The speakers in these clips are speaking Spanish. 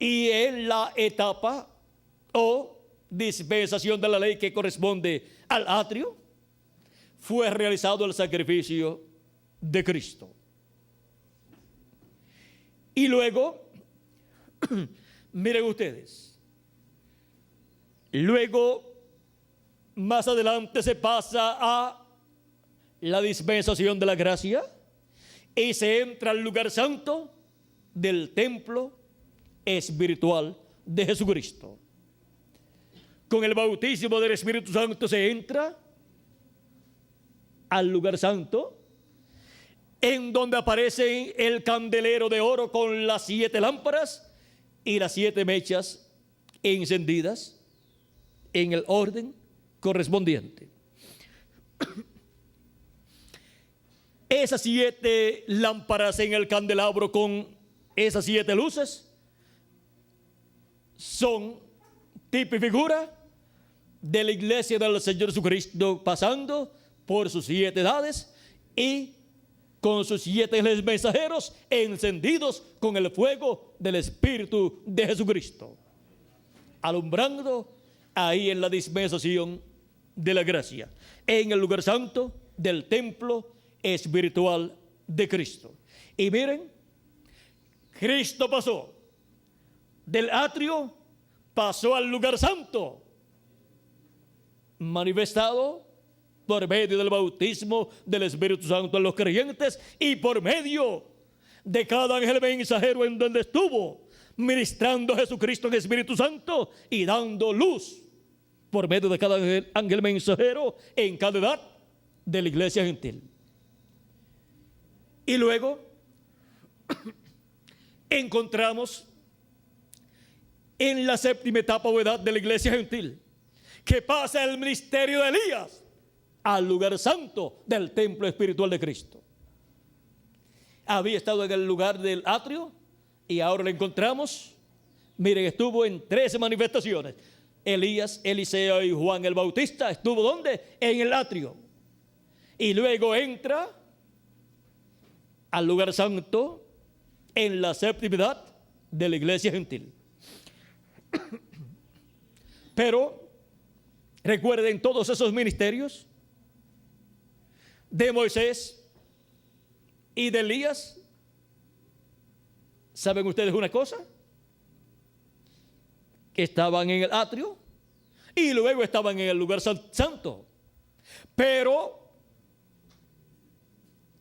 Y en la etapa o dispensación de la ley que corresponde al atrio, fue realizado el sacrificio de Cristo. Y luego, miren ustedes, luego más adelante se pasa a la dispensación de la gracia y se entra al lugar santo del templo espiritual de Jesucristo. Con el bautismo del Espíritu Santo se entra al lugar santo, en donde aparece el candelero de oro con las 7 lámparas y las 7 mechas encendidas en el orden correspondiente. Esas 7 lámparas en el candelabro con esas 7 luces son tipo y figura de la iglesia del Señor Jesucristo, pasando por sus 7 edades y con sus 7 mensajeros encendidos con el fuego del Espíritu de Jesucristo, alumbrando ahí en la dispensación de la gracia, en el lugar santo del templo espiritual de Cristo. Y miren, Cristo pasó del atrio, pasó al lugar santo, manifestado por medio del bautismo del Espíritu Santo en los creyentes y por medio de cada ángel mensajero en donde estuvo ministrando a Jesucristo en Espíritu Santo y dando luz por medio de cada ángel mensajero en cada edad de la iglesia gentil. Y luego encontramos en la 7ª etapa o edad de la iglesia gentil que pasa el ministerio de Elías al lugar santo del templo espiritual de Cristo. Había estado en el lugar del atrio y ahora lo encontramos. Miren, estuvo en 13 manifestaciones. Elías, Eliseo y Juan el Bautista estuvo ¿dónde? En el atrio. Y luego entra al lugar santo en la 7ª edad de la iglesia gentil. Pero recuerden todos esos ministerios de Moisés y de Elías. ¿Saben ustedes una cosa? Que estaban en el atrio y luego estaban en el lugar santo. Pero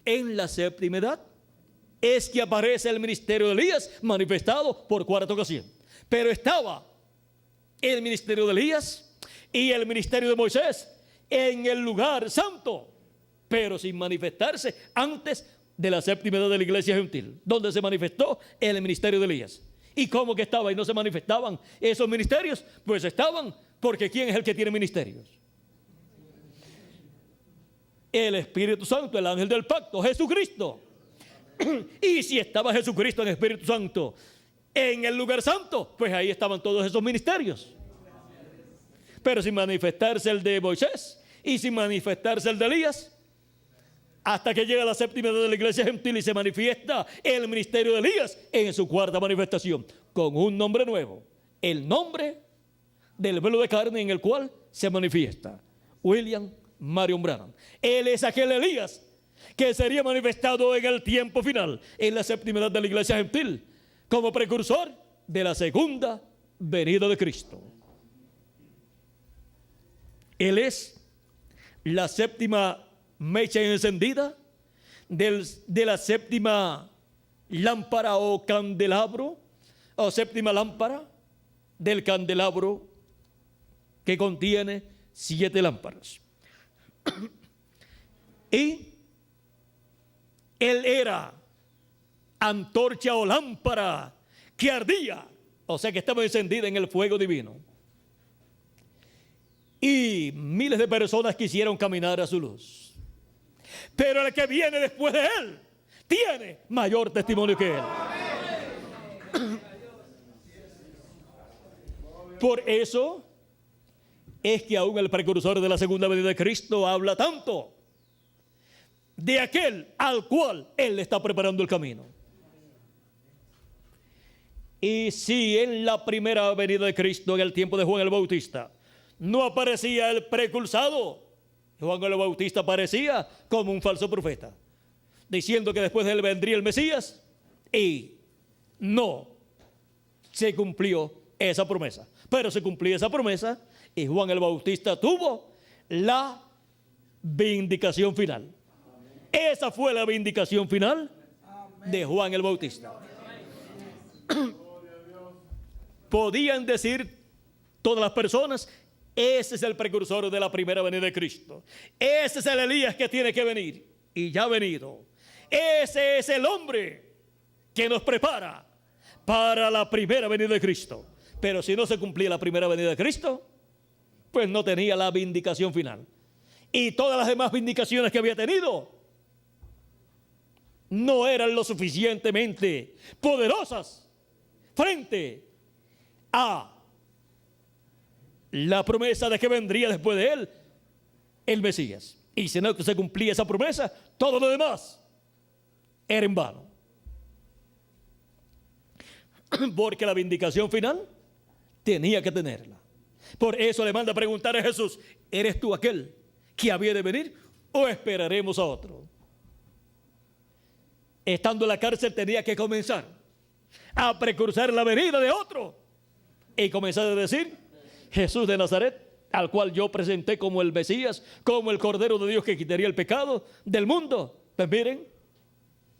en la 7ª edad es que aparece el ministerio de Elías manifestado por 4ª ocasión. Pero estaba el ministerio de Elías y el ministerio de Moisés en el lugar santo, pero sin manifestarse antes de la 7ª edad de la iglesia gentil, donde se manifestó el ministerio de Elías. ¿Y cómo que estaba y no se manifestaban esos ministerios? Pues estaban, porque ¿quién es el que tiene ministerios? El Espíritu Santo, el ángel del pacto, Jesucristo. Y si estaba Jesucristo en el Espíritu Santo en el lugar santo, pues ahí estaban todos esos ministerios. Pero sin manifestarse el de Moisés y sin manifestarse el de Elías, hasta que llega la 7ª edad de la iglesia gentil y se manifiesta el ministerio de Elías en su 4ª manifestación, con un nombre nuevo, el nombre del velo de carne en el cual se manifiesta William Marion Branham. Él es aquel Elías que sería manifestado en el tiempo final, en la 7ª edad de la iglesia gentil, como precursor de la segunda venida de Cristo. Él es la 7ª mecha encendida de la 7ª lámpara o candelabro, o 7ª lámpara del candelabro que contiene 7 lámparas. Y él era antorcha o lámpara que ardía, o sea que estaba encendida en el fuego divino. Y miles de personas quisieron caminar a su luz. Pero el que viene después de él tiene mayor testimonio que él. Por eso es que aún el precursor de la segunda venida de Cristo habla tanto de aquel al cual él está preparando el camino. Y si en la primera venida de Cristo, en el tiempo de Juan el Bautista, no aparecía el precursado, Juan el Bautista aparecía como un falso profeta, diciendo que después de él vendría el Mesías, y no se cumplió esa promesa. Pero se cumplió esa promesa y Juan el Bautista tuvo la vindicación final. Esa fue la vindicación final de Juan el Bautista. Podían decir todas las personas: ese es el precursor de la primera venida de Cristo. Ese es el Elías que tiene que venir y ya ha venido. Ese es el hombre que nos prepara para la primera venida de Cristo. Pero si no se cumplía la primera venida de Cristo, pues no tenía la vindicación final. Y todas las demás vindicaciones que había tenido no eran lo suficientemente poderosas frente a la promesa de que vendría después de él el Mesías. Y si no se cumplía esa promesa, todo lo demás era en vano. Porque la vindicación final tenía que tenerla. Por eso le manda a preguntar a Jesús: ¿eres tú aquel que había de venir o esperaremos a otro? Estando en la cárcel tenía que comenzar a precursar la venida de otro y comenzar a decir: Jesús de Nazaret, al cual yo presenté como el Mesías, como el Cordero de Dios que quitaría el pecado del mundo. Pues miren,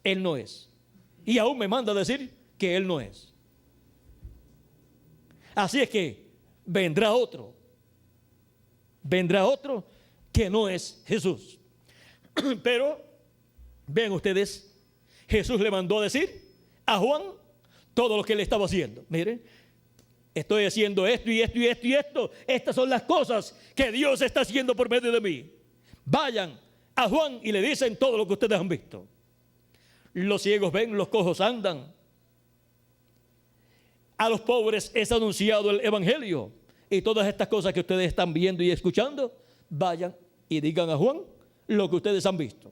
Él no es. Y aún me manda a decir que Él no es. Así es que vendrá otro que no es Jesús. Pero vean ustedes, Jesús le mandó a decir a Juan todo lo que le estaba haciendo. Miren, estoy haciendo esto y esto y esto y esto. Estas son las cosas que Dios está haciendo por medio de mí. Vayan a Juan y le dicen todo lo que ustedes han visto. Los ciegos ven, los cojos andan. A los pobres es anunciado el evangelio. Y todas estas cosas que ustedes están viendo y escuchando, vayan y digan a Juan lo que ustedes han visto.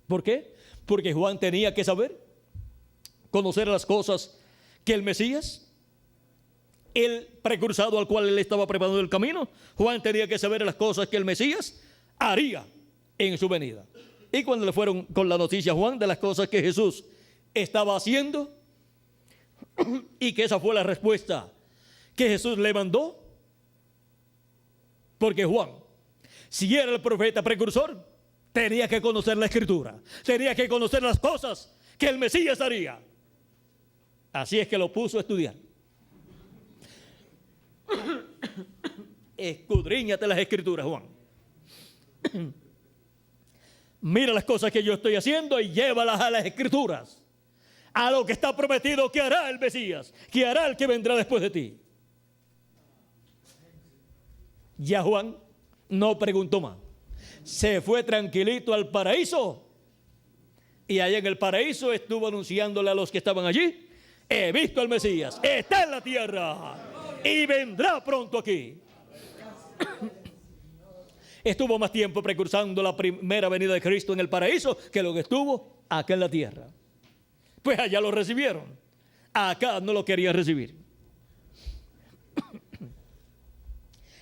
¿Por qué? Porque Juan tenía que saber, conocer las cosas que el Mesías, el precursado al cual él estaba preparando el camino, Juan tenía que saber las cosas que el Mesías haría en su venida. Y cuando le fueron con la noticia a Juan de las cosas que Jesús estaba haciendo, y que esa fue la respuesta que Jesús le mandó, porque Juan, si era el profeta precursor, tenía que conocer la Escritura, tenía que conocer las cosas que el Mesías haría. Así es que lo puso a estudiar. Escudriñate las Escrituras, Juan. Mira las cosas que yo estoy haciendo y llévalas a las Escrituras, a lo que está prometido que hará el Mesías, que hará el que vendrá después de ti. Ya Juan no preguntó más. Se fue tranquilito al paraíso y allá en el paraíso estuvo anunciándole a los que estaban allí: he visto al Mesías, está en la tierra y vendrá pronto aquí. Estuvo más tiempo precursando la primera venida de Cristo en el paraíso que lo que estuvo acá en la tierra. Pues allá lo recibieron, acá no lo querían recibir.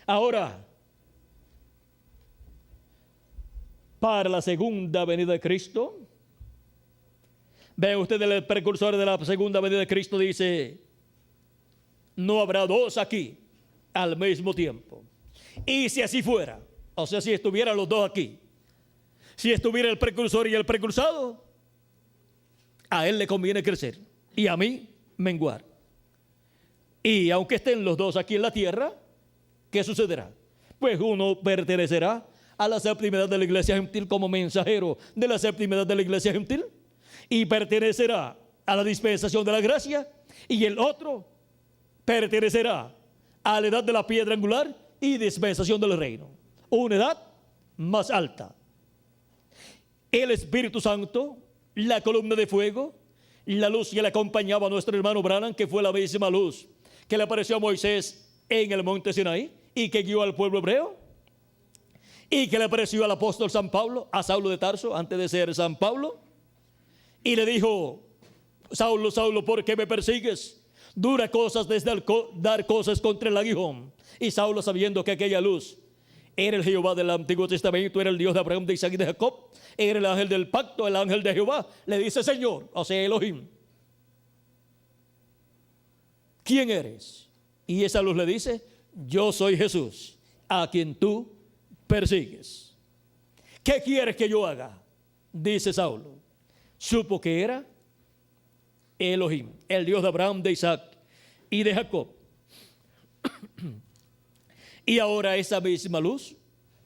Ahora, para la segunda venida de Cristo, vean ustedes, el precursor de la segunda venida de Cristo dice: no habrá dos aquí al mismo tiempo. Y si así fuera, o sea, si estuvieran los dos aquí, si estuviera el precursor y el precursado, a él le conviene crecer y a mí menguar. Y aunque estén los dos aquí en la tierra, ¿qué sucederá? Pues uno pertenecerá a la séptima edad de la iglesia gentil como mensajero de la séptima edad de la iglesia gentil y pertenecerá a la dispensación de la gracia, y el otro pertenecerá a la edad de la piedra angular y dispensación del reino, una edad más alta. El Espíritu Santo, la columna de fuego, la luz que le acompañaba a nuestro hermano Branham, que fue la misma luz que le apareció a Moisés en el monte Sinaí y que guió al pueblo hebreo, y que le apareció al apóstol San Pablo, a Saulo de Tarso, antes de ser San Pablo, y le dijo: Saulo, Saulo, ¿por qué me persigues? Dura cosas desde dar cosas contra el aguijón. Y Saulo, sabiendo que aquella luz era el Jehová del Antiguo Testamento, era el Dios de Abraham, de Isaac y de Jacob, era el ángel del pacto, el ángel de Jehová, le dice: Señor, o sea, Elohim, ¿quién eres? Y esa luz le dice: yo soy Jesús, a quien tú persigues. ¿Qué quieres que yo haga? Dice Saulo. Supo que era Elohim, el Dios de Abraham, de Isaac y de Jacob. Y ahora esa misma luz,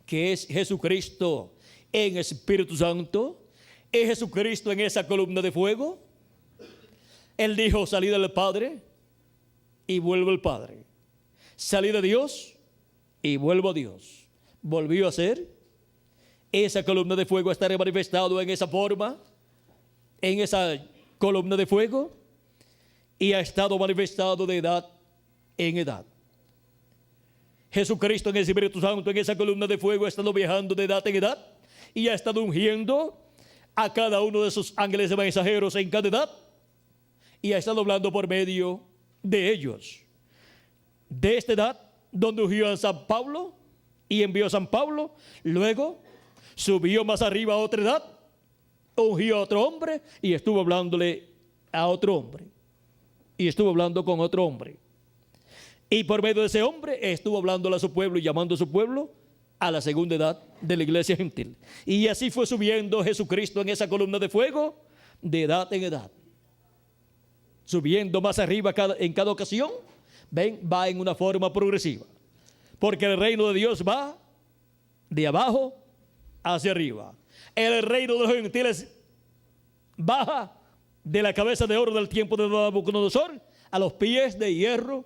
que es Jesucristo en Espíritu Santo, es Jesucristo en esa columna de fuego. Él dijo: salí del Padre y vuelvo al Padre. Salí de Dios y vuelvo a Dios. Volvió a ser esa columna de fuego, estará manifestado en esa forma, en esa columna de fuego, y ha estado manifestado de edad en edad. Jesucristo en el Espíritu Santo, en esa columna de fuego, ha estado viajando de edad en edad y ha estado ungiendo a cada uno de sus ángeles y mensajeros en cada edad, y ha estado hablando por medio de ellos. De esta edad, donde ungió a San Pablo y envió a San Pablo, luego subió más arriba a otra edad, ungió a otro hombre y estuvo hablándole a otro hombre, y estuvo hablando con otro hombre. Y por medio de ese hombre estuvo hablándole a su pueblo y llamando a su pueblo a la segunda edad de la iglesia gentil. Y así fue subiendo Jesucristo en esa columna de fuego de edad en edad. Subiendo más arriba en cada ocasión, ven, va en una forma progresiva. Porque el reino de Dios va de abajo hacia arriba. El reino de los gentiles baja de la cabeza de oro del tiempo de Nabucodonosor a los pies de hierro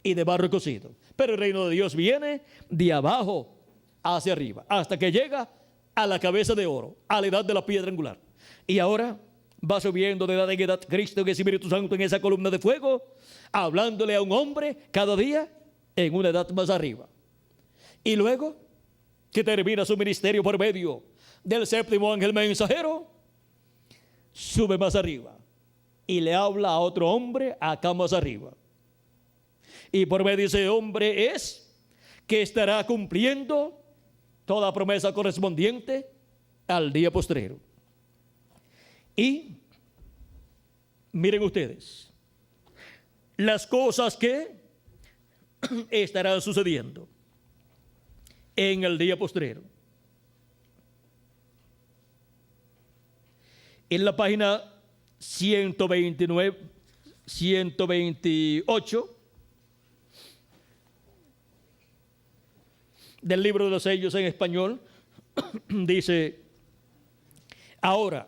y de barro cocido. Pero el reino de Dios viene de abajo hacia arriba, hasta que llega a la cabeza de oro, a la edad de la piedra angular. Y ahora va subiendo de edad en edad Cristo en el Espíritu Santo en esa columna de fuego, hablándole a un hombre cada día en una edad más arriba. Y luego que termina su ministerio por medio del séptimo ángel mensajero, sube más arriba y le habla a otro hombre acá más arriba. Y por medio de ese hombre es que estará cumpliendo toda promesa correspondiente al día postrero. Y miren ustedes las cosas que estarán sucediendo en el día postrero. En la página 128 del libro de los sellos en español, dice: ahora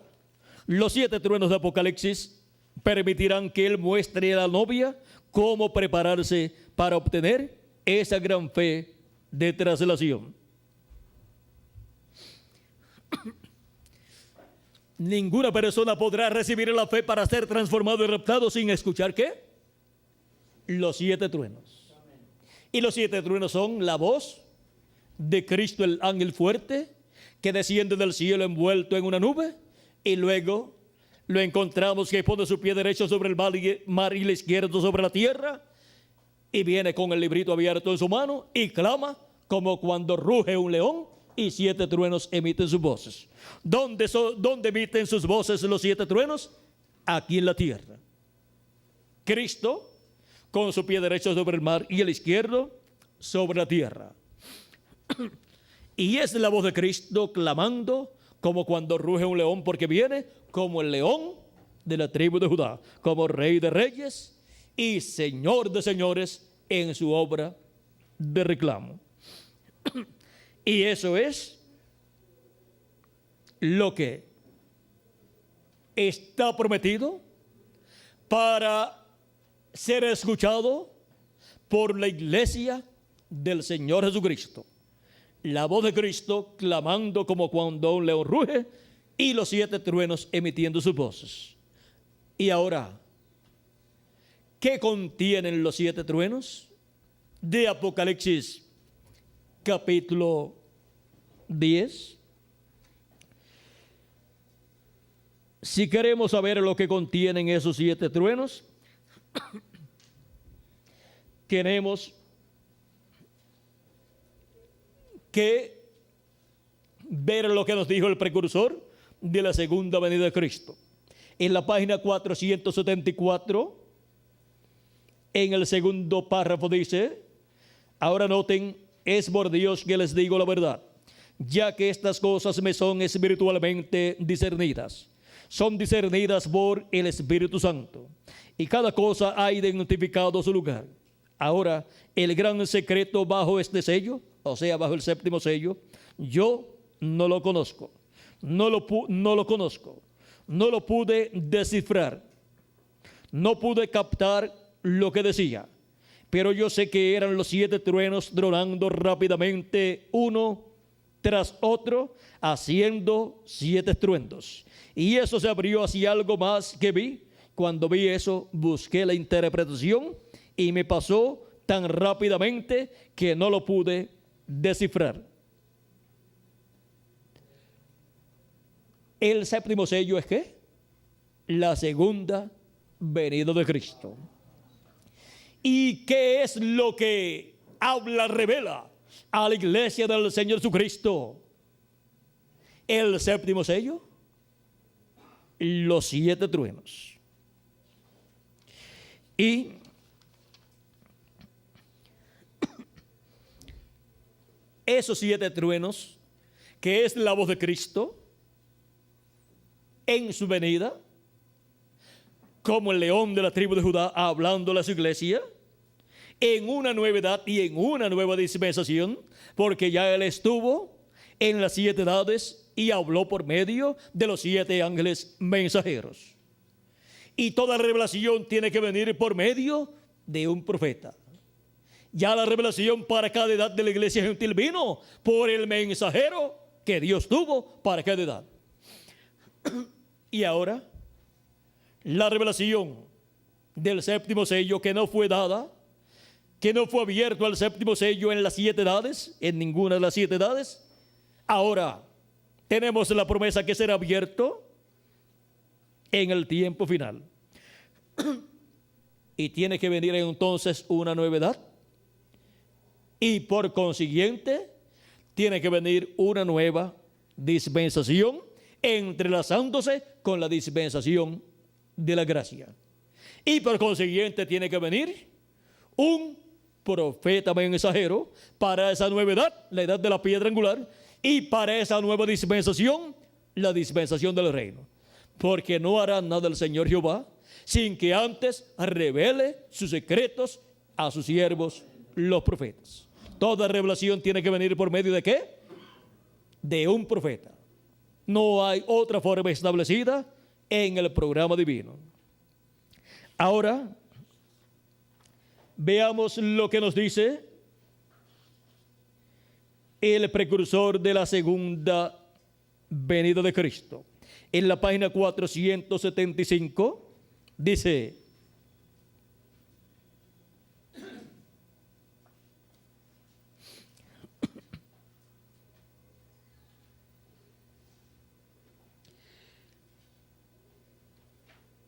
los 7 truenos de Apocalipsis permitirán que él muestre a la novia cómo prepararse para obtener esa gran fe de traslación. Ninguna persona podrá recibir la fe para ser transformado y raptado sin escuchar ¿qué? Los 7 truenos. Y los 7 truenos son la voz de Cristo, el ángel fuerte, que desciende del cielo envuelto en una nube, y luego lo encontramos que pone su pie derecho sobre el mar y el izquierdo sobre la tierra, y viene con el librito abierto en su mano y clama como cuando ruge un león, y 7 truenos emiten sus voces. ¿Dónde emiten sus voces los 7 truenos? Aquí en la tierra. Cristo con su pie derecho sobre el mar y el izquierdo sobre la tierra. Y es la voz de Cristo clamando como cuando ruge un león, porque viene como el león de la tribu de Judá, como Rey de reyes y Señor de señores en su obra de reclamo. Y eso es lo que está prometido para ser escuchado por la iglesia del Señor Jesucristo. La voz de Cristo clamando como cuando un león ruge, y los 7 truenos emitiendo sus voces. Y ahora, ¿qué contienen los 7 truenos? De Apocalipsis capítulo 10. si queremos saber lo que contienen esos 7 truenos, tenemos que ver lo que nos dijo el precursor de la segunda venida de Cristo. En la página 474, en el segundo párrafo dice: ahora noten, es por Dios que les digo la verdad, ya que estas cosas me son espiritualmente discernidas. Son discernidas por el Espíritu Santo, y cada cosa ha identificado su lugar. Ahora, el gran secreto bajo este sello, o sea, bajo el séptimo sello, yo no lo conozco, no lo conozco, no lo pude descifrar, no pude captar lo que decía, pero yo sé que eran los 7 truenos tronando rápidamente uno tras otro, haciendo 7 estruendos. Y eso se abrió hacia algo más que vi. Cuando vi eso, busqué la interpretación y me pasó tan rápidamente que no lo pude descifrar. El séptimo sello es ¿qué? La segunda venida de Cristo. ¿Y qué es lo que habla, revela a la iglesia del Señor Jesucristo? El séptimo sello, los 7 truenos. Y esos 7 truenos, que es la voz de Cristo en su venida, como el león de la tribu de Judá hablando a su iglesia, en una nueva edad y en una nueva dispensación, porque ya Él estuvo en las 7 edades y habló por medio de los 7 ángeles mensajeros. Y toda revelación tiene que venir por medio de un profeta. Ya la revelación para cada edad de la iglesia gentil vino por el mensajero que Dios tuvo para cada edad. Y ahora, la revelación del séptimo sello que no fue dada, que no fue abierto al séptimo sello en las 7 edades, en ninguna de las 7 edades, ahora tenemos la promesa que será abierto en el tiempo final. Y tiene que venir entonces una nueva edad. Y por consiguiente, tiene que venir una nueva dispensación, entrelazándose con la dispensación de la gracia. Y por consiguiente, tiene que venir un profeta mensajero para esa nueva edad, la edad de la piedra angular, y para esa nueva dispensación, la dispensación del reino. Porque no hará nada el Señor Jehová sin que antes revele sus secretos a sus siervos, los profetas. Toda revelación tiene que venir por medio de ¿qué? De un profeta. No hay otra forma establecida en el programa divino. Ahora, veamos lo que nos dice el precursor de la segunda venida de Cristo. En la página 475 dice: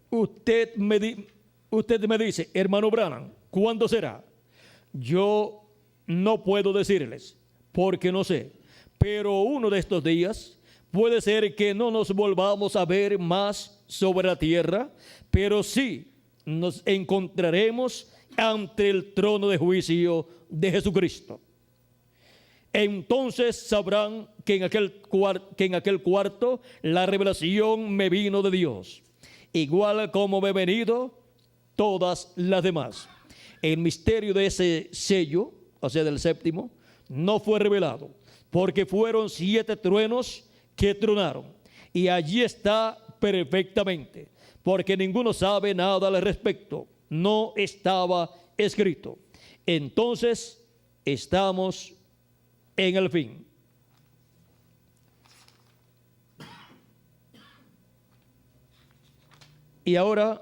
usted me dice, hermano Branham, ¿cuándo será? Yo no puedo decirles, porque no sé, pero uno de estos días puede ser que no nos volvamos a ver más sobre la tierra, pero sí nos encontraremos ante el trono de juicio de Jesucristo. Entonces sabrán que en aquel cuarto la revelación me vino de Dios, igual como me he venido todas las demás. El misterio de ese sello, o sea, del séptimo, no fue revelado, porque fueron 7 truenos que tronaron, y allí está perfectamente, porque ninguno sabe nada al respecto, no estaba escrito. Entonces estamos en el fin. Y ahora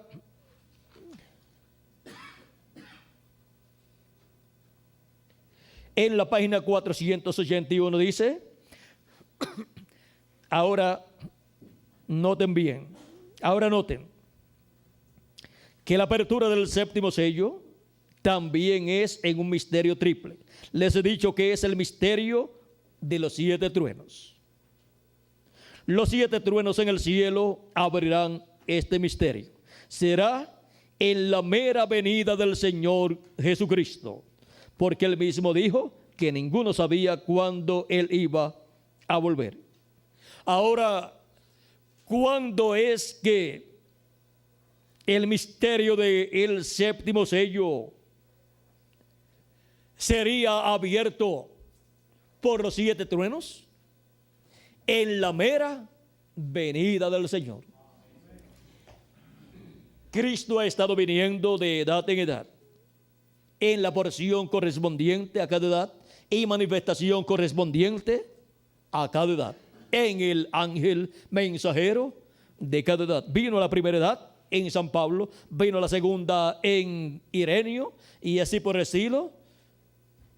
en la página 481 dice: ahora noten bien, Ahora noten que la apertura del séptimo sello también es en un misterio triple. Les he dicho que es el misterio de los 7 truenos. Los 7 truenos en el cielo abrirán este misterio. Será en la mera venida del Señor Jesucristo, porque Él mismo dijo que ninguno sabía cuándo Él iba a volver. Ahora, ¿cuándo es que el misterio del séptimo sello sería abierto por los 7 truenos? En la mera venida del Señor. Cristo ha estado viniendo de edad en edad, en la porción correspondiente a cada edad y manifestación correspondiente a cada edad, en el ángel mensajero de cada edad. Vino a la primera edad en San Pablo, vino a la segunda en Ireneo y así por el estilo,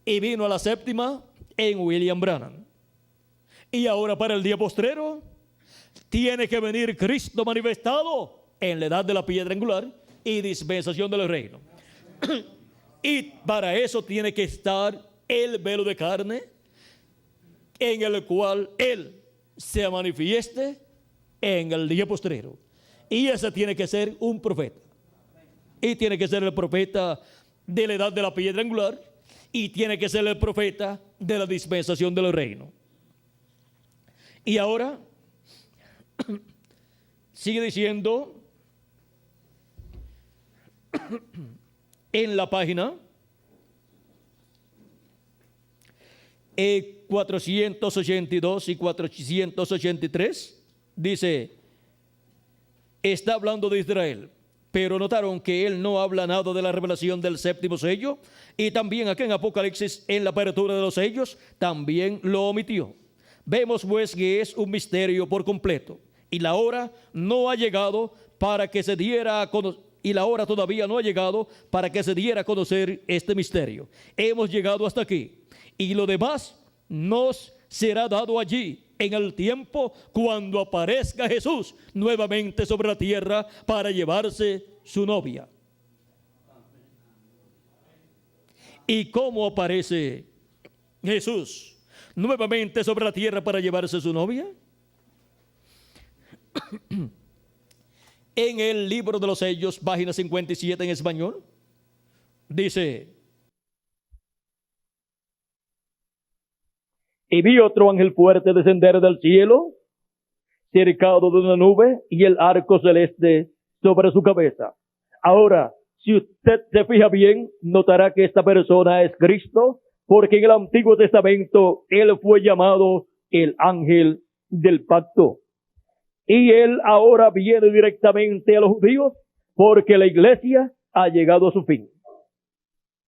y vino a la séptima en William Branham. Y ahora para el día postrero tiene que venir Cristo manifestado en la edad de la piedra angular y dispensación del reino. Y para eso tiene que estar el velo de carne en el cual Él se manifieste en el día postrero. Y ese tiene que ser un profeta. Y tiene que ser el profeta de la edad de la piedra angular y tiene que ser el profeta de la dispensación del reino. Y ahora sigue diciendo en la página 482 y 483, dice, está hablando de Israel, pero notaron que él no habla nada de la revelación del séptimo sello, y también aquí en Apocalipsis, en la apertura de los sellos, también lo omitió. Vemos pues que es un misterio por completo, y la hora no ha llegado para que se diera a conocer, y la hora todavía no ha llegado para que se diera a conocer este misterio. Hemos llegado hasta aquí, y lo demás nos será dado allí, en el tiempo cuando aparezca Jesús nuevamente sobre la tierra para llevarse su novia. ¿Y cómo aparece Jesús nuevamente sobre la tierra para llevarse su novia? En el libro de los sellos, página 57 en español, dice: y vi otro ángel fuerte descender del cielo, cercado de una nube y el arco celeste sobre su cabeza. Ahora, si usted se fija bien, notará que esta persona es Cristo, porque en el Antiguo Testamento él fue llamado el ángel del pacto. Y él ahora viene directamente a los judíos, porque la iglesia ha llegado a su fin.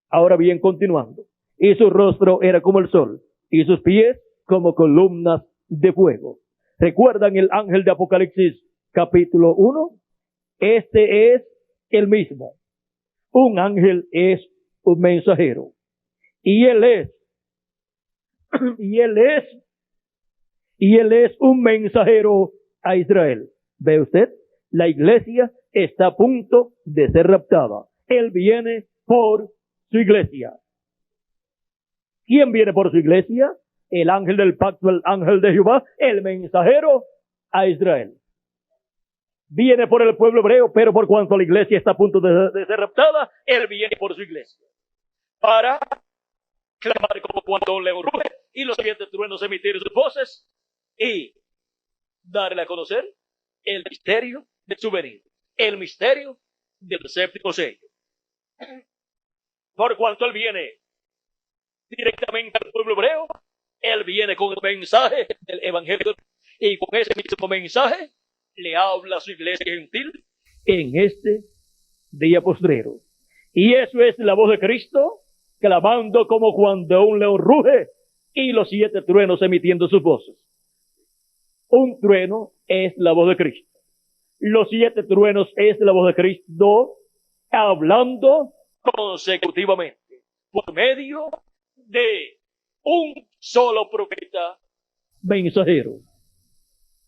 Ahora bien, continuando. Y su rostro era como el sol, y sus pies como columnas de fuego. ¿Recuerdan el ángel de Apocalipsis capítulo 1? Este es el mismo. Un ángel es un mensajero. Y él es un mensajero a Israel. ¿Ve usted? La iglesia está a punto de ser raptada. Él viene por su iglesia. ¿Quién viene por su iglesia? El ángel del pacto, el ángel de Jehová, el mensajero a Israel. Viene por el pueblo hebreo, pero por cuanto la iglesia está a punto de ser raptada, él viene por su iglesia. Para clamar como cuando un león ruge y los 7 truenos emitir sus voces y darle a conocer el misterio de su venida, el misterio del séptimo sello. Por cuanto él viene directamente al pueblo hebreo, él viene con el mensaje del evangelio y con ese mismo mensaje le habla a su iglesia gentil en este día postrero. Y eso es la voz de Cristo clamando como cuando un león ruge y los 7 truenos emitiendo sus voces. Un trueno es la voz de Cristo. Los 7 truenos es la voz de Cristo hablando consecutivamente por medio de un solo profeta mensajero.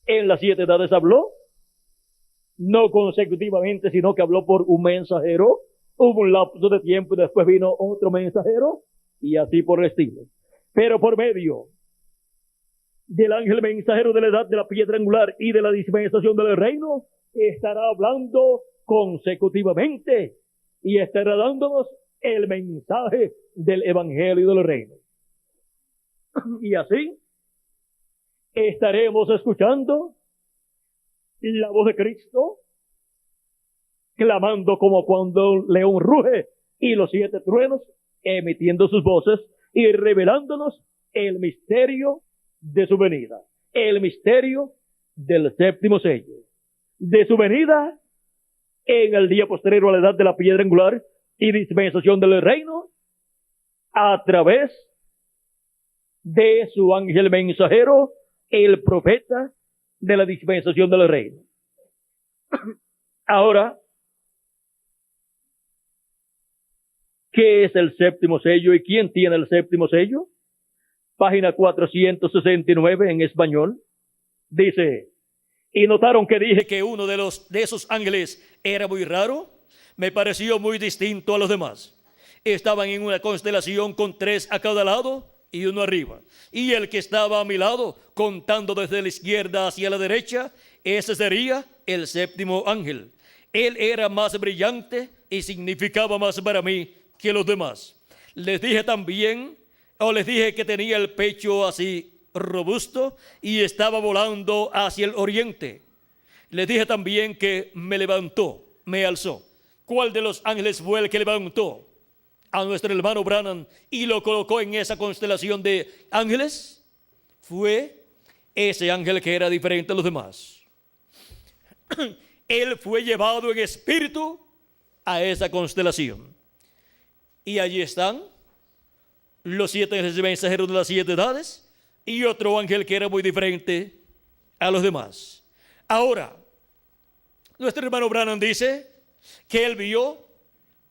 En las 7 edades habló no consecutivamente, sino que habló por un mensajero. Hubo un lapso de tiempo y después vino otro mensajero y así por el estilo. Pero por medio del ángel mensajero de la edad de la piedra angular y de la dispensación del reino, estará hablando consecutivamente y estará dándonos el mensaje del evangelio del reino. Y así estaremos escuchando la voz de Cristo clamando como cuando un león ruge y los 7 truenos emitiendo sus voces y revelándonos el misterio de su venida, el misterio del séptimo sello, de su venida en el día posterior a la edad de la piedra angular y dispensación del reino, a través de su ángel mensajero, el profeta de la dispensación del reino. Ahora, ¿qué es el séptimo sello y quién tiene el séptimo sello? Página 469 en español. Dice, y notaron que dije que uno de esos ángeles era muy raro. Me pareció muy distinto a los demás. Estaban en una constelación con 3 a cada lado y uno arriba. Y el que estaba a mi lado, contando desde la izquierda hacia la derecha, ese sería el séptimo ángel. Él era más brillante y significaba más para mí que los demás. Les dije que tenía el pecho así robusto y estaba volando hacia el oriente. Les dije también que me levantó, me alzó. ¿Cuál de los ángeles fue el que levantó a nuestro hermano Branham y lo colocó en esa constelación de ángeles? Fue ese ángel que era diferente a los demás. Él fue llevado en espíritu a esa constelación. Y allí están los 7 ángeles mensajeros de las 7 edades y otro ángel que era muy diferente a los demás. Ahora, nuestro hermano Branham dice que él vio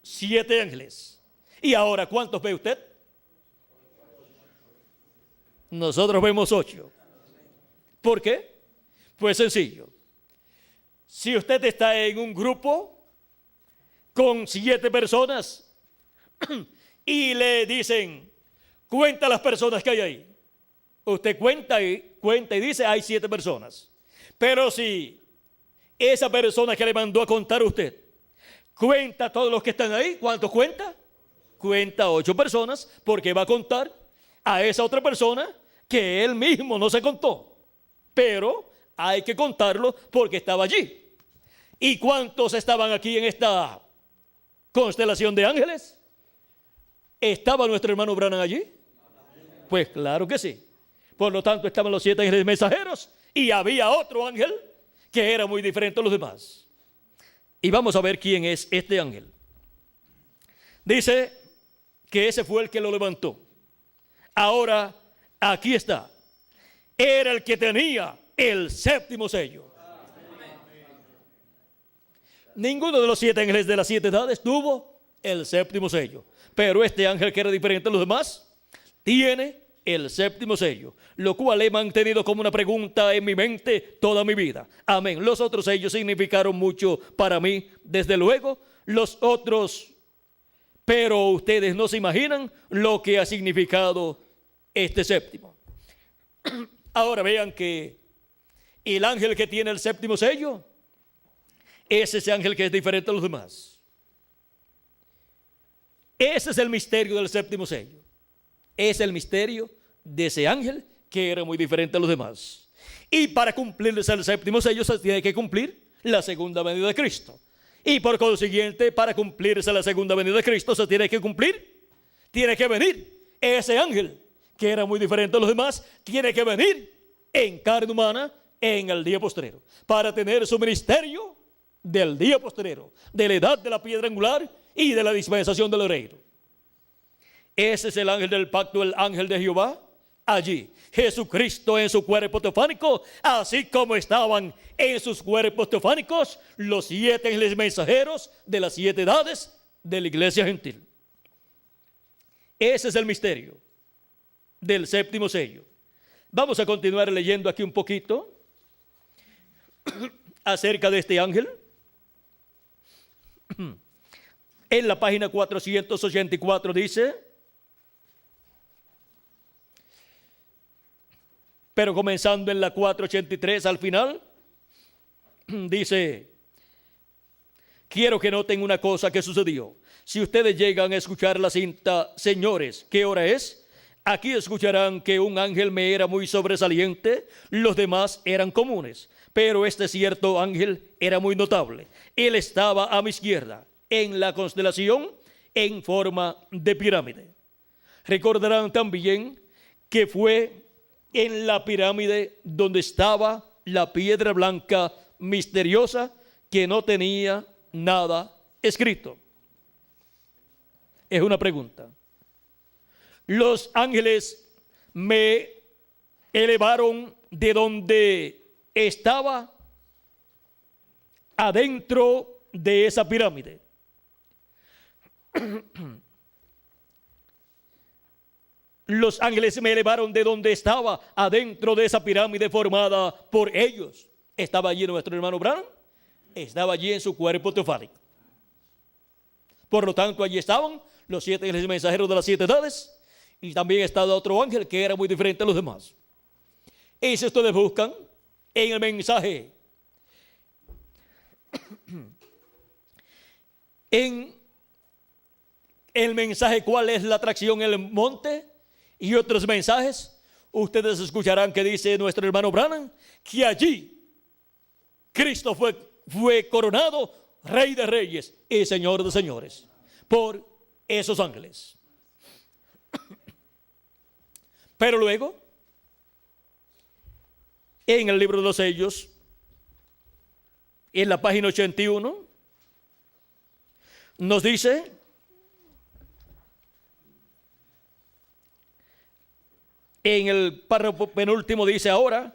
7 ángeles. Y ahora, ¿cuántos ve usted? Nosotros vemos 8. ¿Por qué? Pues sencillo. Si usted está en un grupo con 7 personas y le dicen, cuenta las personas que hay ahí. Usted cuenta y dice, hay 7 personas. Pero si esa persona que le mandó a contar a usted cuenta a todos los que están ahí, ¿cuántos cuenta? Cuenta 8 personas, porque va a contar a esa otra persona que él mismo no se contó. Pero hay que contarlo porque estaba allí. ¿Y cuántos estaban aquí en esta constelación de ángeles? ¿Estaba nuestro hermano Branham allí? Pues claro que sí. Por lo tanto, estaban los 7 ángeles mensajeros y había otro ángel que era muy diferente a los demás. Y vamos a ver quién es este ángel. Dice que ese fue el que lo levantó. Ahora, aquí está. Era el que tenía el séptimo sello. Ninguno de los 7 ángeles de las 7 edades tuvo el séptimo sello. Pero este ángel, que era diferente a los demás, tiene el séptimo sello, lo cual he mantenido como una pregunta en mi mente toda mi vida. Amén. Los otros sellos significaron mucho para mí, desde luego, los otros, pero ustedes no se imaginan lo que ha significado este séptimo. Ahora vean que el ángel que tiene el séptimo sello es ese ángel que es diferente a los demás. Ese es el misterio del séptimo sello. Es el misterio de ese ángel que era muy diferente a los demás. Y para cumplirse el séptimo sello se tiene que cumplir la segunda venida de Cristo. Y por consiguiente, para cumplirse la segunda venida de Cristo se tiene que venir ese ángel que era muy diferente a los demás, tiene que venir en carne humana en el día postrero, para tener su ministerio del día postrero, de la edad de la piedra angular y de la dispensación del reino. Ese es el ángel del pacto, el ángel de Jehová. Allí, Jesucristo en su cuerpo teofánico, así como estaban en sus cuerpos teofánicos los 7 ángeles mensajeros de las 7 edades de la iglesia gentil. Ese es el misterio del séptimo sello. Vamos a continuar leyendo aquí un poquito. acerca de este ángel. En la página 484 dice, pero comenzando en la 483 al final, dice, quiero que noten una cosa que sucedió. Si ustedes llegan a escuchar la cinta, señores, ¿qué hora es? Aquí escucharán que un ángel me era muy sobresaliente, los demás eran comunes, pero este cierto ángel era muy notable. Él estaba a mi izquierda, en la constelación, en forma de pirámide. Recordarán también que fue en la pirámide donde estaba la piedra blanca misteriosa que no tenía nada escrito. Es una pregunta. Los ángeles me elevaron de donde estaba adentro de esa pirámide. Los ángeles me elevaron de donde estaba adentro de esa pirámide formada por ellos. Estaba allí nuestro hermano Branham, estaba allí en su cuerpo teofánico. Por lo tanto, allí estaban los 7 ángeles mensajeros de las 7 edades, y también estaba otro ángel que era muy diferente a los demás. Y si ustedes buscan en el mensaje, en el mensaje ¿cuál es la atracción en el monte? Y otros mensajes, ustedes escucharán que dice nuestro hermano Branham que allí Cristo fue coronado Rey de Reyes y Señor de Señores por esos ángeles. Pero luego, en el libro de los sellos, en la página 81, nos dice, en el párrafo penúltimo dice ahora,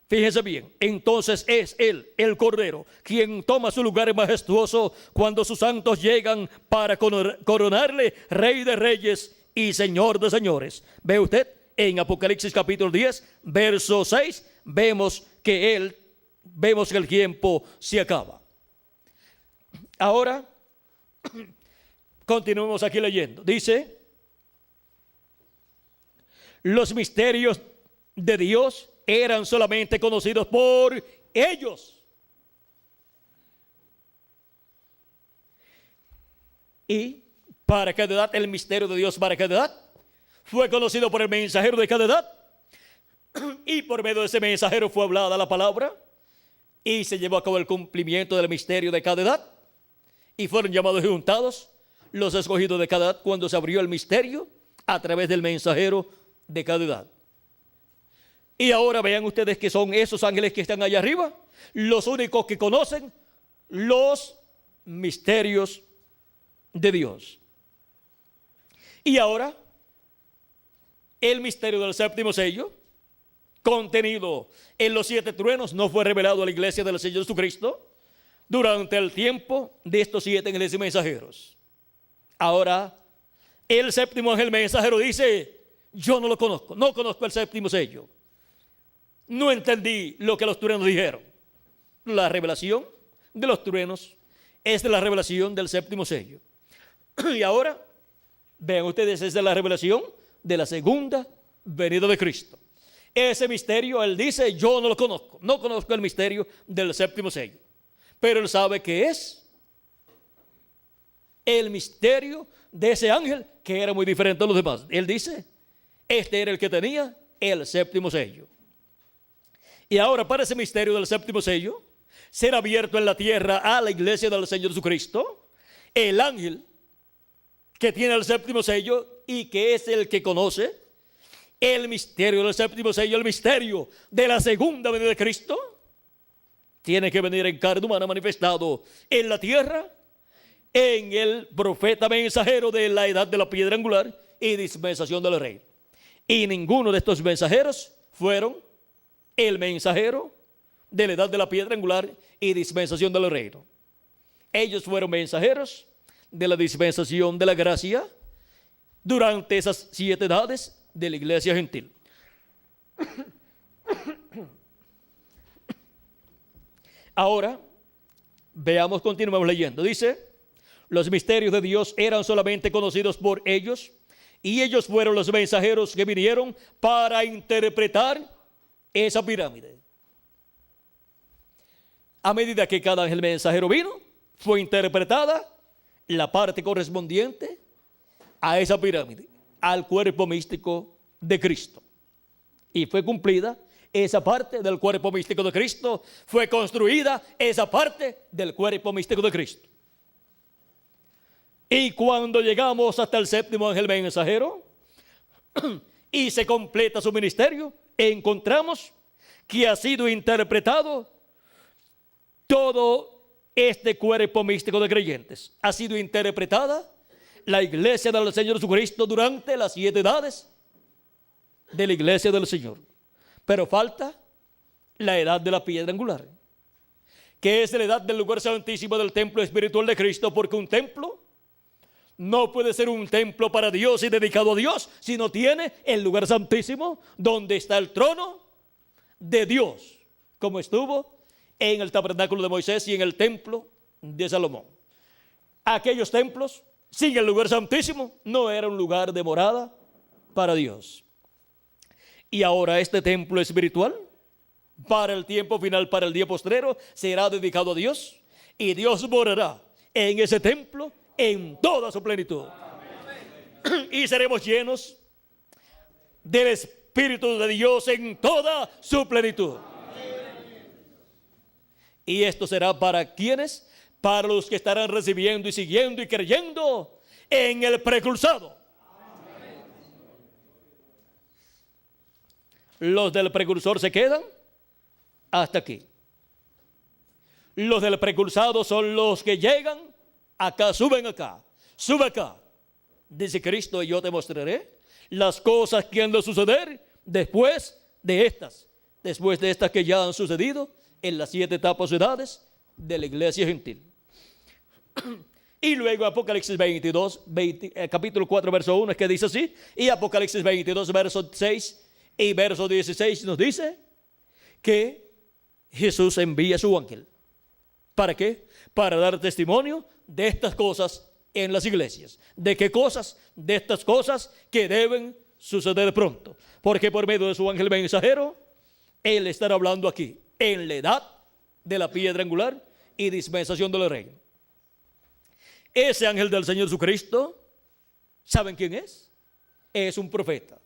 fíjense bien, entonces es Él, el Cordero, quien toma su lugar majestuoso cuando sus santos llegan para coronarle Rey de Reyes y Señor de Señores. ¿Ve usted? En Apocalipsis capítulo 10, verso 6, vemos que el tiempo se acaba. Ahora, continuemos aquí leyendo. Dice, los misterios de Dios eran solamente conocidos por ellos. Y para cada edad, el misterio de Dios para cada edad fue conocido por el mensajero de cada edad. Y por medio de ese mensajero fue hablada la palabra. Y se llevó a cabo el cumplimiento del misterio de cada edad. Y fueron llamados y juntados los escogidos de cada edad cuando se abrió el misterio a través del mensajero de cada edad. Y ahora vean ustedes que son esos ángeles que están allá arriba los únicos que conocen los misterios de Dios. Y ahora el misterio del séptimo sello, contenido en los 7 truenos, no fue revelado a la iglesia del Señor Jesucristo durante el tiempo de estos 7 ángeles mensajeros. Ahora el séptimo ángel mensajero dice, yo no lo conozco, no conozco el séptimo sello. No entendí lo que los truenos dijeron. La revelación de los truenos es de la revelación del séptimo sello. Y ahora, vean ustedes, es de la revelación de la segunda venida de Cristo. Ese misterio, él dice, yo no lo conozco. No conozco el misterio del séptimo sello. Pero él sabe que es el misterio de ese ángel que era muy diferente a los demás. Él dice, este era el que tenía el séptimo sello. Y ahora para ese misterio del séptimo sello, ser abierto en la tierra a la iglesia del Señor Jesucristo, el ángel que tiene el séptimo sello y que es el que conoce el misterio del séptimo sello, el misterio de la segunda venida de Cristo, tiene que venir en carne humana manifestado en la tierra, en el profeta mensajero de la edad de la piedra angular y dispensación del rey. Y ninguno de estos mensajeros fueron el mensajero de la edad de la piedra angular y dispensación del reino. Ellos fueron mensajeros de la dispensación de la gracia durante esas 7 edades de la iglesia gentil. Ahora, veamos, continuemos leyendo. Dice, los misterios de Dios eran solamente conocidos por ellos, y ellos fueron los mensajeros que vinieron para interpretar esa pirámide. A medida que cada ángel mensajero vino, fue interpretada la parte correspondiente a esa pirámide, al cuerpo místico de Cristo. Y fue cumplida esa parte del cuerpo místico de Cristo, fue construida esa parte del cuerpo místico de Cristo. Y cuando llegamos hasta el séptimo ángel mensajero y se completa su ministerio, encontramos que ha sido interpretado todo este cuerpo místico de creyentes. Ha sido interpretada la iglesia del Señor Jesucristo durante las 7 edades de la iglesia del Señor. Pero falta la edad de la piedra angular, que es la edad del lugar santísimo del templo espiritual de Cristo, porque un templo no puede ser un templo para Dios y dedicado a Dios si no tiene el lugar santísimo donde está el trono de Dios, como estuvo en el tabernáculo de Moisés y en el templo de Salomón. Aquellos templos sin el lugar santísimo no era un lugar de morada para Dios. Y ahora este templo espiritual, para el tiempo final, para el día postrero, será dedicado a Dios, y Dios morará en ese templo en toda su plenitud. Amén. Y seremos llenos del Espíritu de Dios en toda su plenitud. Amén. Y esto será para quienes, para los que estarán recibiendo y siguiendo y creyendo en el precursado. Amén. Los del precursor se quedan hasta aquí. Los del precursado son los que llegan acá, suben acá, sube acá. Dice Cristo, y yo te mostraré las cosas que han de suceder después de estas que ya han sucedido en las 7 etapas o edades de la iglesia gentil. Y luego Apocalipsis 22, capítulo 4, verso 1, es que dice así, y Apocalipsis 22, verso 6 y verso 16 nos dice que Jesús envía a su ángel. ¿Para qué? Para dar testimonio de estas cosas en las iglesias. ¿De qué cosas? De estas cosas que deben suceder pronto. Porque por medio de su ángel mensajero, Él estará hablando aquí, en la edad de la piedra angular y dispensación del reino. Ese ángel del Señor Jesucristo, ¿saben quién es? Es un profeta.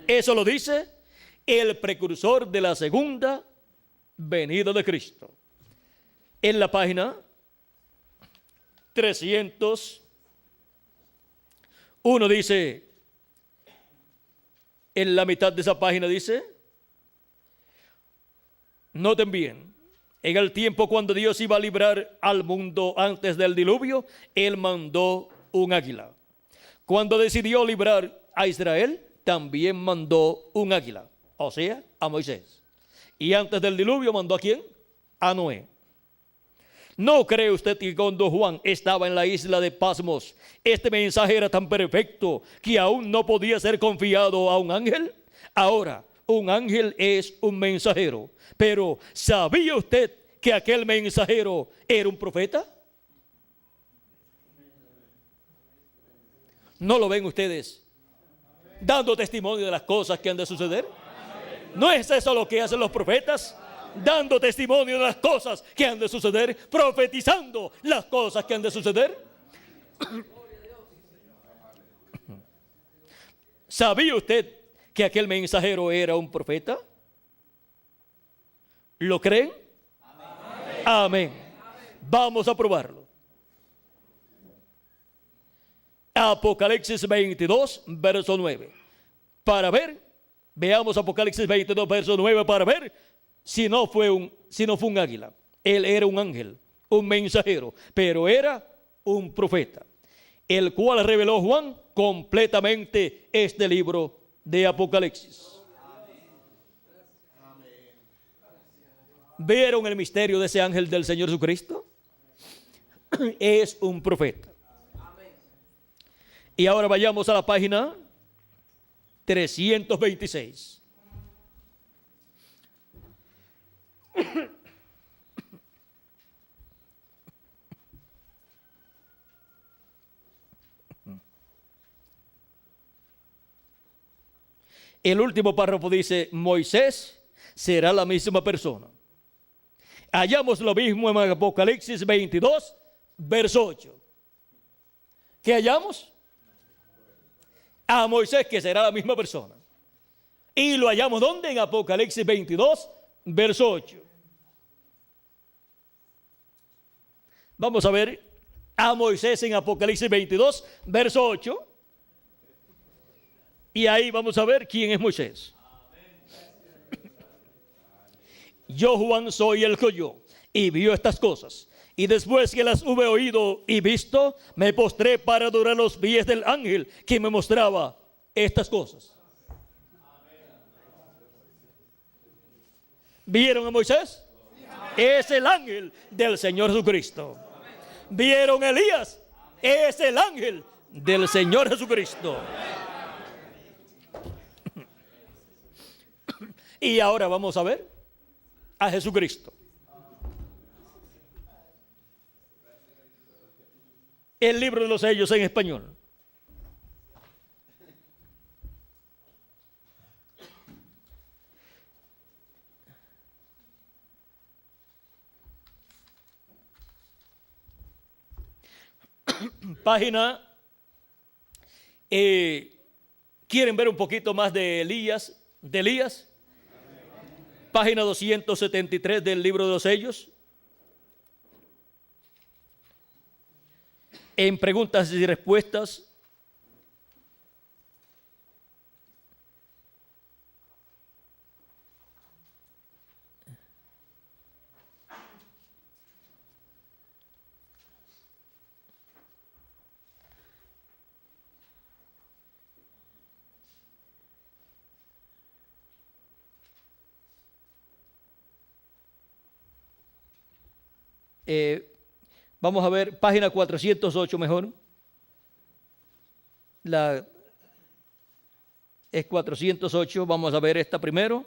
Eso lo dice el precursor de la segunda venida de Cristo. En la página 301 dice, en la mitad de esa página dice, noten bien, en el tiempo cuando Dios iba a librar al mundo antes del diluvio, Él mandó un águila. Cuando decidió librar a Israel, también mandó un águila, o sea, a Moisés. Y antes del diluvio mandó ¿a quién? A Noé. ¿No cree usted que cuando Juan estaba en la isla de Pasmos, este mensaje era tan perfecto que aún no podía ser confiado a un ángel? Ahora, un ángel es un mensajero, pero ¿sabía usted que aquel mensajero era un profeta? ¿No lo ven ustedes dando testimonio de las cosas que han de suceder? ¿No es eso lo que hacen los profetas? Dando testimonio de las cosas que han de suceder, profetizando las cosas que han de suceder. ¿Sabía usted que aquel mensajero era un profeta? ¿Lo creen? Amén. Amén. Vamos a probarlo. Apocalipsis 22, verso 9. Para ver, veamos Apocalipsis 22, verso 9, para ver si no fue un águila. Él era un ángel, un mensajero, pero era un profeta, el cual reveló Juan completamente este libro de Apocalipsis. ¿Vieron el misterio de ese ángel del Señor Jesucristo? Es un profeta. Y ahora vayamos a la página 326. El último párrafo dice, Moisés será la misma persona. Hallamos lo mismo en Apocalipsis 22, verso 8. ¿Qué hallamos? A Moisés, que será la misma persona. Y lo hallamos ¿dónde? En Apocalipsis 22, verso 8. Vamos a ver a Moisés en Apocalipsis 22, verso 8. Y ahí vamos a ver quién es Moisés. Yo, Juan, soy el que oyó y vio estas cosas. Y después que las hube oído y visto, me postré para adorar los pies del ángel que me mostraba estas cosas. ¿Vieron a Moisés? Es el ángel del Señor Jesucristo. ¿Vieron a Elías? Es el ángel del Señor Jesucristo. Y ahora vamos a ver a Jesucristo. El libro de los sellos en español. Página, ¿quieren ver un poquito más de Elías? Página 273 del libro de los sellos. En preguntas y respuestas. Vamos a ver página 408 mejor. Es 408, vamos a ver esta primero.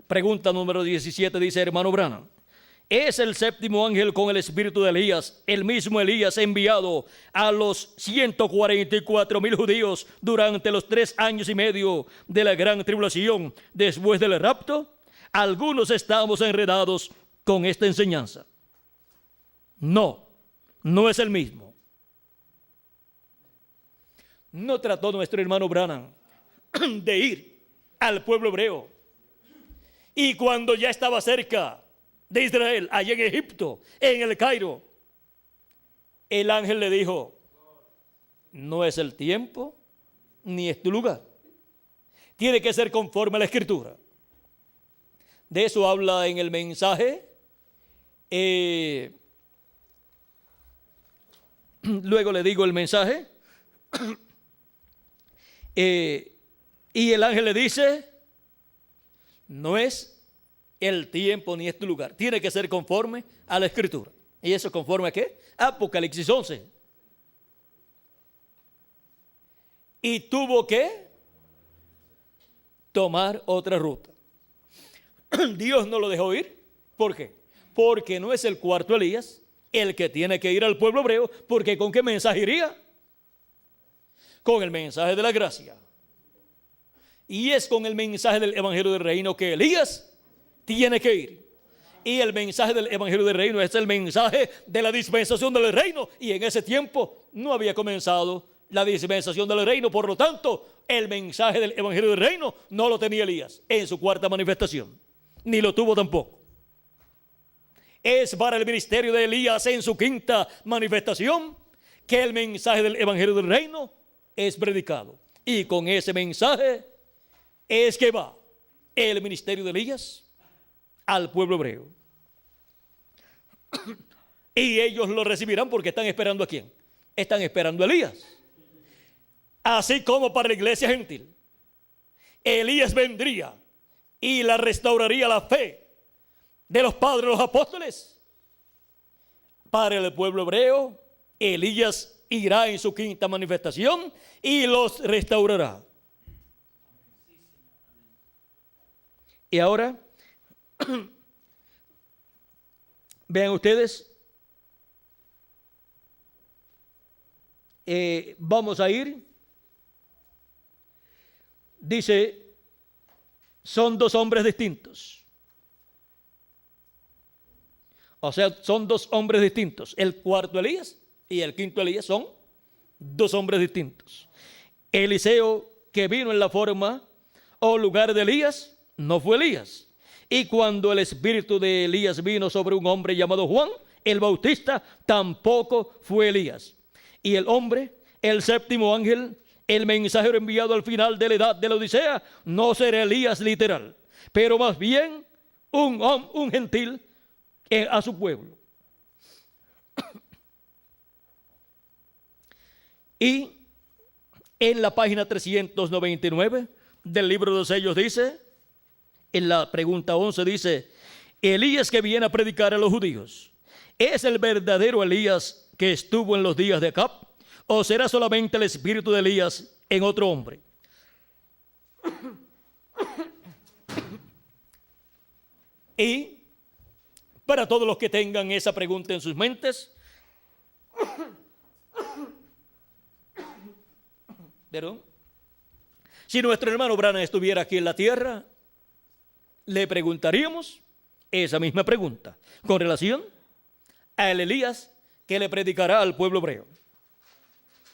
Pregunta número 17 dice, hermano Branham, ¿es el séptimo ángel con el espíritu de Elías el mismo Elías enviado a los 144,000 judíos durante los 3 años y medio de la gran tribulación después del rapto? Algunos estamos enredados con esta enseñanza. No, no es el mismo. No trató nuestro hermano Branham de ir al pueblo hebreo. Y cuando ya estaba cerca de Israel, allá en Egipto, en el Cairo, el ángel le dijo, no es el tiempo ni es tu lugar. Tiene que ser conforme a la Escritura. De eso habla en el mensaje. Luego le digo el mensaje. Y el ángel le dice, no es el tiempo ni es tu lugar. Tiene que ser conforme a la Escritura. ¿Y eso conforme a qué? Apocalipsis 11. Y tuvo que tomar otra ruta. Dios no lo dejó ir. ¿Por qué? Porque no es el cuarto Elías el que tiene que ir al pueblo hebreo, porque ¿con qué mensaje iría? Con el mensaje de la gracia. Y es con el mensaje del evangelio del reino que Elías tiene que ir. Y el mensaje del evangelio del reino es el mensaje de la dispensación del reino. Y en ese tiempo no había comenzado la dispensación del reino. Por lo tanto, el mensaje del evangelio del reino no lo tenía Elías en su cuarta manifestación. Ni lo tuvo tampoco. Es para el ministerio de Elías en su quinta manifestación que el mensaje del evangelio del reino es predicado. Y con ese mensaje es que va el ministerio de Elías al pueblo hebreo. Y ellos lo recibirán porque están esperando ¿a quién? Están esperando a Elías. Así como para la iglesia gentil, Elías vendría y la restauraría la fe de los padres, los apóstoles. Para el pueblo hebreo, Elías irá en su quinta manifestación y los restaurará. Y ahora, vean ustedes, vamos a ir dice, son dos hombres distintos. O sea, son dos hombres distintos. El cuarto Elías y el quinto Elías son dos hombres distintos. Eliseo, que vino en la forma o lugar de Elías, no fue Elías. Y cuando el espíritu de Elías vino sobre un hombre llamado Juan el Bautista, tampoco fue Elías. Y el hombre, el séptimo ángel, el mensajero enviado al final de la edad de la Odisea, no será Elías literal, pero más bien un gentil a su pueblo. Y en la página 399 del libro de los sellos dice, en la pregunta 11 dice, Elías que viene a predicar a los judíos, ¿es el verdadero Elías que estuvo en los días de Acab? ¿O será solamente el espíritu de Elías en otro hombre? Y para todos los que tengan esa pregunta en sus mentes, perdón, si nuestro hermano Branham estuviera aquí en la tierra, le preguntaríamos esa misma pregunta con relación al Elías que le predicará al pueblo hebreo.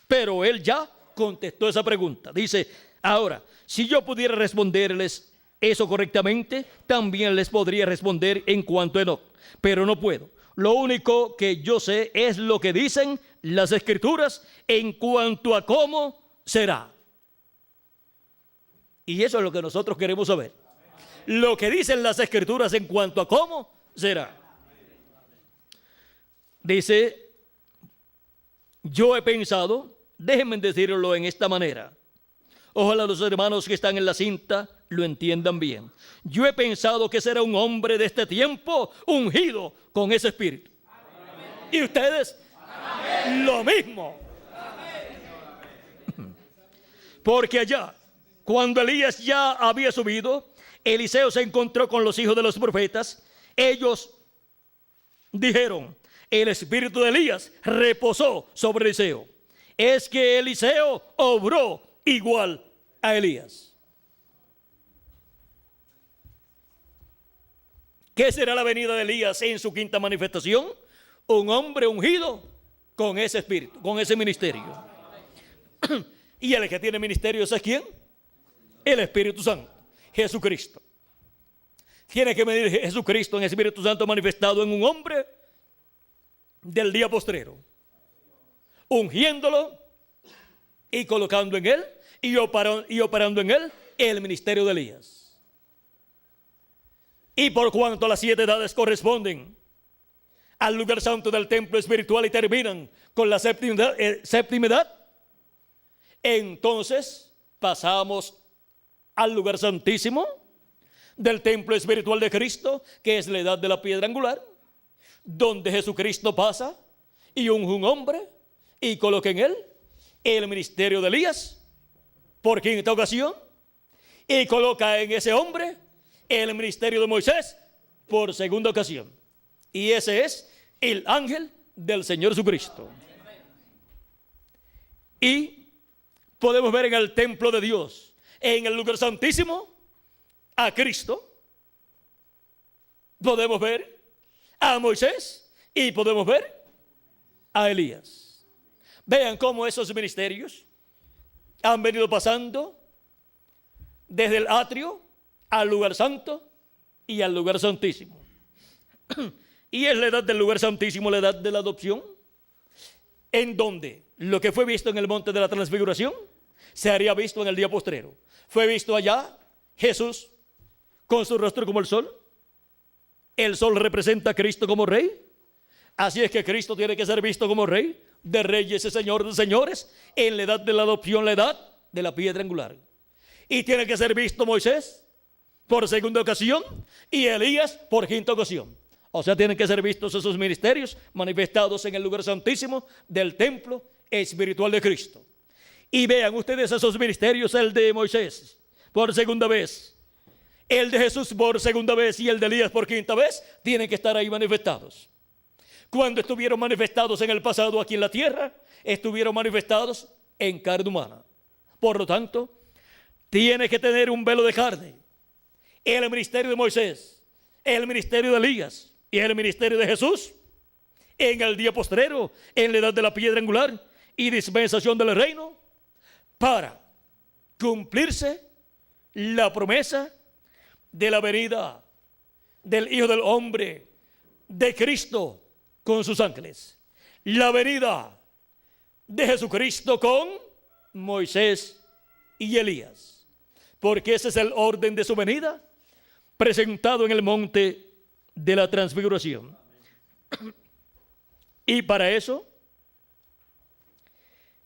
Pero él ya contestó esa pregunta. Dice, ahora, si yo pudiera responderles eso correctamente, también les podría responder en cuanto a Enoc, pero no puedo. Lo único que yo sé es lo que dicen las Escrituras en cuanto a cómo será. Y eso es lo que nosotros queremos saber. Lo que dicen las Escrituras en cuanto a cómo será. Dice, yo he pensado, déjenme decirlo en esta manera. Ojalá los hermanos que están en la cinta lo entiendan bien. Yo he pensado que será un hombre de este tiempo ungido con ese espíritu. Amén. Y ustedes, amén, lo mismo. Amén. Porque allá, cuando Elías ya había subido, Eliseo se encontró con los hijos de los profetas. Ellos dijeron, el espíritu de Elías reposó sobre Eliseo. Es que Eliseo obró igual a Elías. ¿Qué será la venida de Elías en su quinta manifestación? Un hombre ungido con ese espíritu, con ese ministerio. ¿Y el que tiene ministerio es quién? El Espíritu Santo, Jesucristo. Tiene que medir Jesucristo en el Espíritu Santo manifestado en un hombre del día postrero, ungiéndolo y colocando en él y operando en él el ministerio de Elías. Y por cuanto las 7 edades corresponden al lugar santo del templo espiritual y terminan con la séptima edad, entonces pasamos al lugar santísimo del templo espiritual de Cristo, que es la edad de la piedra angular, donde Jesucristo pasa y unge un hombre y coloca en él el ministerio de Elías por quinta ocasión, y coloca en ese hombre el ministerio de Moisés por segunda ocasión. Y ese es el ángel del Señor Jesucristo. Y podemos ver en el templo de Dios, en el lugar santísimo, a Cristo. Podemos ver a Moisés y podemos ver a Elías. Vean cómo esos ministerios han venido pasando desde el atrio al lugar santo y al lugar santísimo. Y es la edad del lugar santísimo, la edad de la adopción, en donde lo que fue visto en el monte de la transfiguración se haría visto en el día postrero. Fue visto allá Jesús con su rostro como el sol. El sol representa a Cristo como rey. Así es que Cristo tiene que ser visto como rey de reyes y señor de señores en la edad de la adopción, la edad de la piedra angular. Y tiene que ser visto Moisés por segunda ocasión y Elías por quinta ocasión. O sea, tienen que ser vistos esos ministerios manifestados en el lugar santísimo del templo espiritual de Cristo. Y vean ustedes esos ministerios, el de Moisés por segunda vez, el de Jesús por segunda vez y el de Elías por quinta vez, tienen que estar ahí manifestados. Cuando estuvieron manifestados en el pasado aquí en la tierra, estuvieron manifestados en carne humana. Por lo tanto, tiene que tener un velo de carne. El ministerio de Moisés, el ministerio de Elías y el ministerio de Jesús en el día postrero, en la edad de la piedra angular y dispensación del reino, para cumplirse la promesa de la venida del Hijo del Hombre, de Cristo con sus ángeles. La venida de Jesucristo con Moisés y Elías. Porque ese es el orden de su venida presentado en el monte de la transfiguración. Y para eso,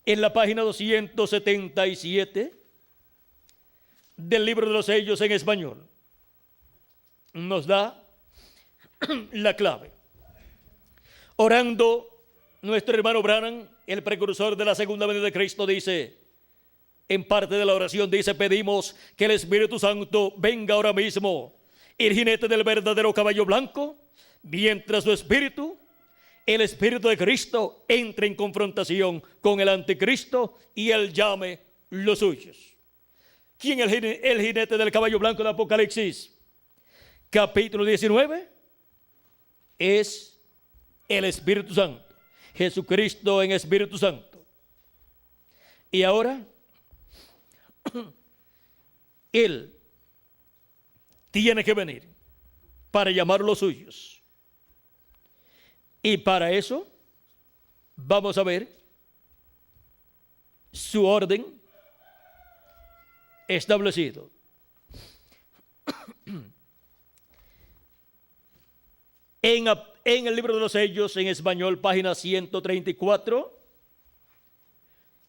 en la página 277 del libro de los sellos en español, nos da la clave. Orando, nuestro hermano Branham, el precursor de la segunda venida de Cristo, dice, en parte de la oración dice: pedimos que el Espíritu Santo venga ahora mismo, el jinete del verdadero caballo blanco, mientras su espíritu, el Espíritu de Cristo, entre en confrontación con el anticristo y él llame los suyos. ¿Quién es el jinete del caballo blanco de Apocalipsis? Capítulo 19, es el Espíritu Santo, Jesucristo en Espíritu Santo. Y ahora, Él tiene que venir para llamar a los suyos. Y para eso, vamos a ver su orden establecido. En el libro de los sellos en español, página 134,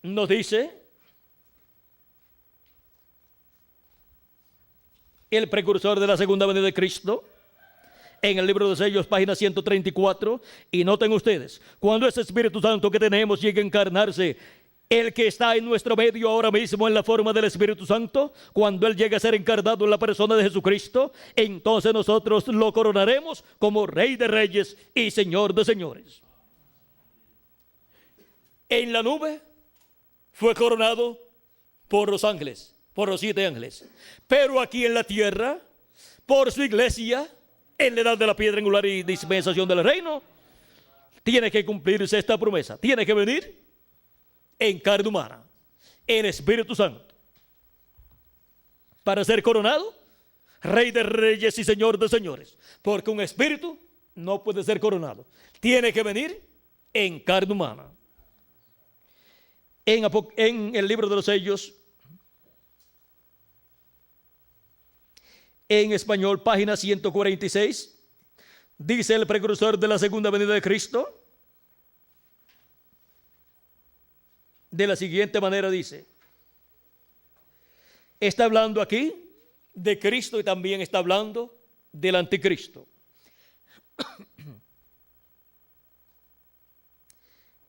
nos dice el precursor de la segunda venida de Cristo, en el libro de los sellos, página 134, y noten ustedes, cuando ese Espíritu Santo que tenemos llegue a encarnarse, el que está en nuestro medio ahora mismo en la forma del Espíritu Santo, cuando Él llegue a ser encarnado en la persona de Jesucristo, entonces nosotros lo coronaremos como Rey de Reyes y Señor de Señores. En la nube fue coronado por los ángeles, por los 7 ángeles. Pero aquí en la tierra, por su iglesia, en la edad de la piedra angular y dispensación del reino, tiene que cumplirse esta promesa. Tiene que venir en carne humana, el Espíritu Santo, para ser coronado Rey de Reyes y Señor de Señores, porque un espíritu no puede ser coronado, tiene que venir en carne humana. En el libro de los sellos, en español, página 146, dice el precursor de la segunda venida de Cristo, de la siguiente manera, dice, está hablando aquí de Cristo y también está hablando del anticristo.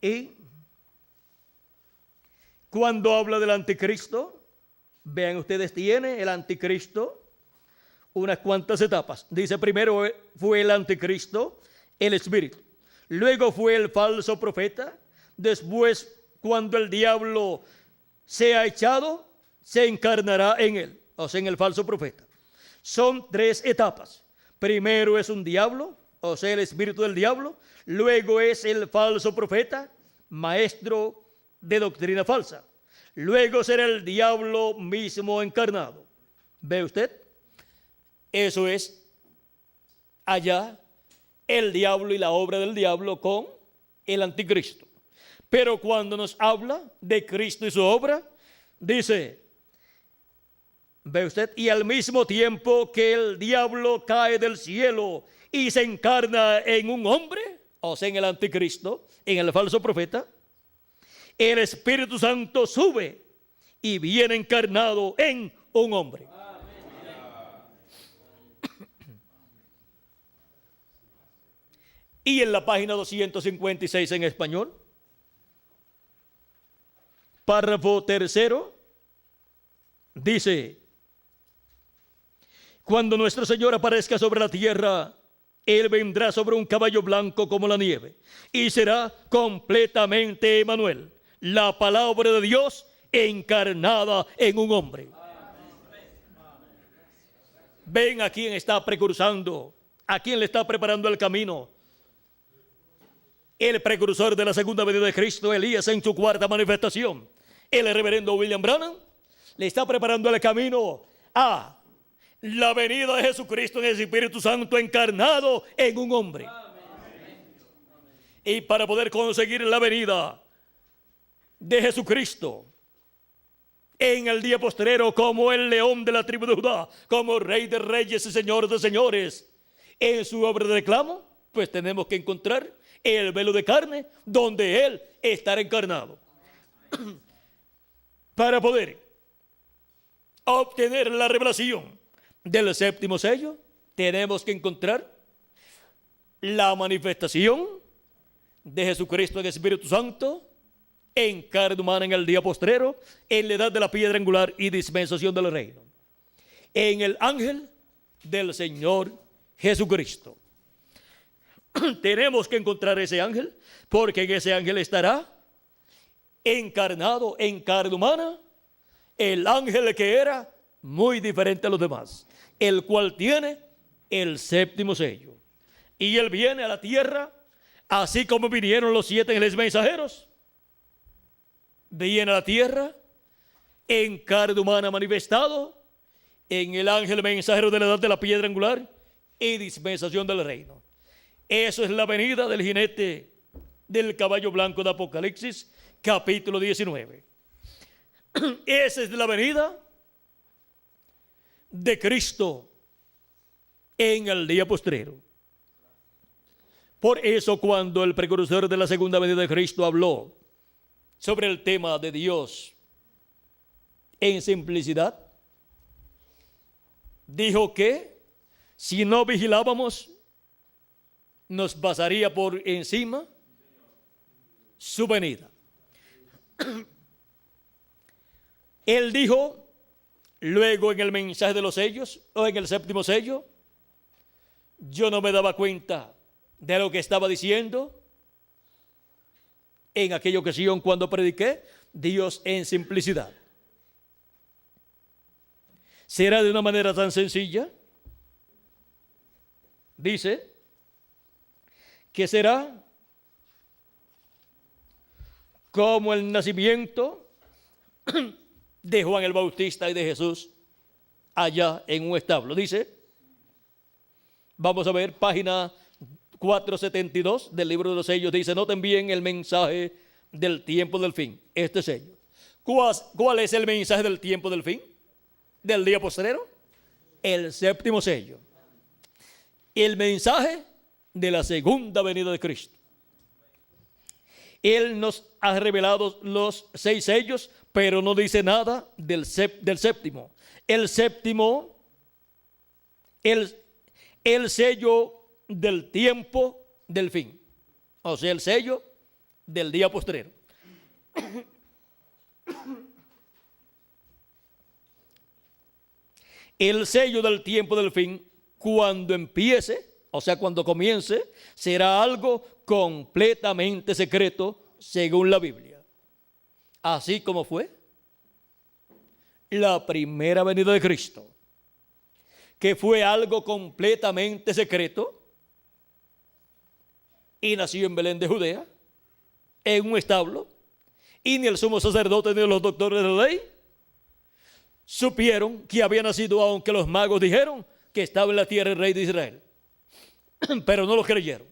Y cuando habla del anticristo, vean ustedes, tiene el anticristo unas cuantas etapas. Dice, primero fue el anticristo, el espíritu. Luego fue el falso profeta. Después, cuando el diablo sea echado, se encarnará en él, o sea, en el falso profeta. Son 3 etapas. Primero es un diablo, o sea, el espíritu del diablo. Luego es el falso profeta, maestro de doctrina falsa. Luego será el diablo mismo encarnado. ¿Ve usted? Eso es allá el diablo y la obra del diablo con el anticristo. Pero cuando nos habla de Cristo y su obra, dice, ve usted, y al mismo tiempo que el diablo cae del cielo y se encarna en un hombre, o sea, en el anticristo, en el falso profeta, el Espíritu Santo sube y viene encarnado en un hombre. Y en la página 256 en español, párrafo 3, dice, cuando nuestro Señor aparezca sobre la tierra, Él vendrá sobre un caballo blanco como la nieve y será completamente Emmanuel, la palabra de Dios encarnada en un hombre. ven a quién está precursando, a quién le está preparando el camino. El precursor de la segunda venida de Cristo, Elías, en su cuarta manifestación. El reverendo William Branham le está preparando el camino a la venida de Jesucristo en el Espíritu Santo encarnado en un hombre. Y para poder conseguir la venida de Jesucristo en el día postrero como el león de la tribu de Judá, como rey de reyes y señor de señores, en su obra de reclamo, pues tenemos que encontrar el velo de carne donde Él estará encarnado. Para poder obtener la revelación del séptimo sello, tenemos que encontrar la manifestación de Jesucristo en el Espíritu Santo en carne humana en el día postrero, en la edad de la piedra angular y dispensación del reino, en el ángel del Señor Jesucristo. Tenemos que encontrar ese ángel, porque en ese ángel estará encarnado en carne humana el ángel que era muy diferente a los demás, el cual tiene el séptimo sello. Y él viene a la tierra, así como vinieron los 7 ángeles mensajeros. Viene a la tierra en carne humana manifestado en el ángel mensajero de la edad de la piedra angular y dispensación del reino. Eso es la venida del jinete del caballo blanco de Apocalipsis, capítulo 19. Esa es la venida de Cristo en el día postrero. Por eso, cuando el precursor de la segunda venida de Cristo habló sobre el tema de Dios en simplicidad, dijo que si no vigilábamos, nos pasaría por encima su venida. Él dijo luego en el mensaje de los sellos, o en el séptimo sello, yo no me daba cuenta de lo que estaba diciendo en aquella ocasión cuando prediqué Dios en simplicidad. ¿Será de una manera tan sencilla? Dice que será como el nacimiento de Juan el Bautista y de Jesús allá en un establo. Dice, vamos a ver página 472 del libro de los sellos. Dice, noten bien el mensaje del tiempo del fin, este sello. ¿Cuál es el mensaje del tiempo del fin? Del día postrero, el séptimo sello. El mensaje de la segunda venida de Cristo. Él nos ha revelado los 6 sellos, pero no dice nada del séptimo. El séptimo, el sello del tiempo del fin. O sea, el sello del día postrero. El sello del tiempo del fin, cuando empiece, o sea, cuando comience, será algo completamente secreto según la Biblia. Así como fue la primera venida de Cristo, que fue algo completamente secreto y nació en Belén de Judea, en un establo, y ni el sumo sacerdote ni los doctores de la ley supieron que había nacido, aunque los magos dijeron que estaba en la tierra el rey de Israel. Pero no lo creyeron.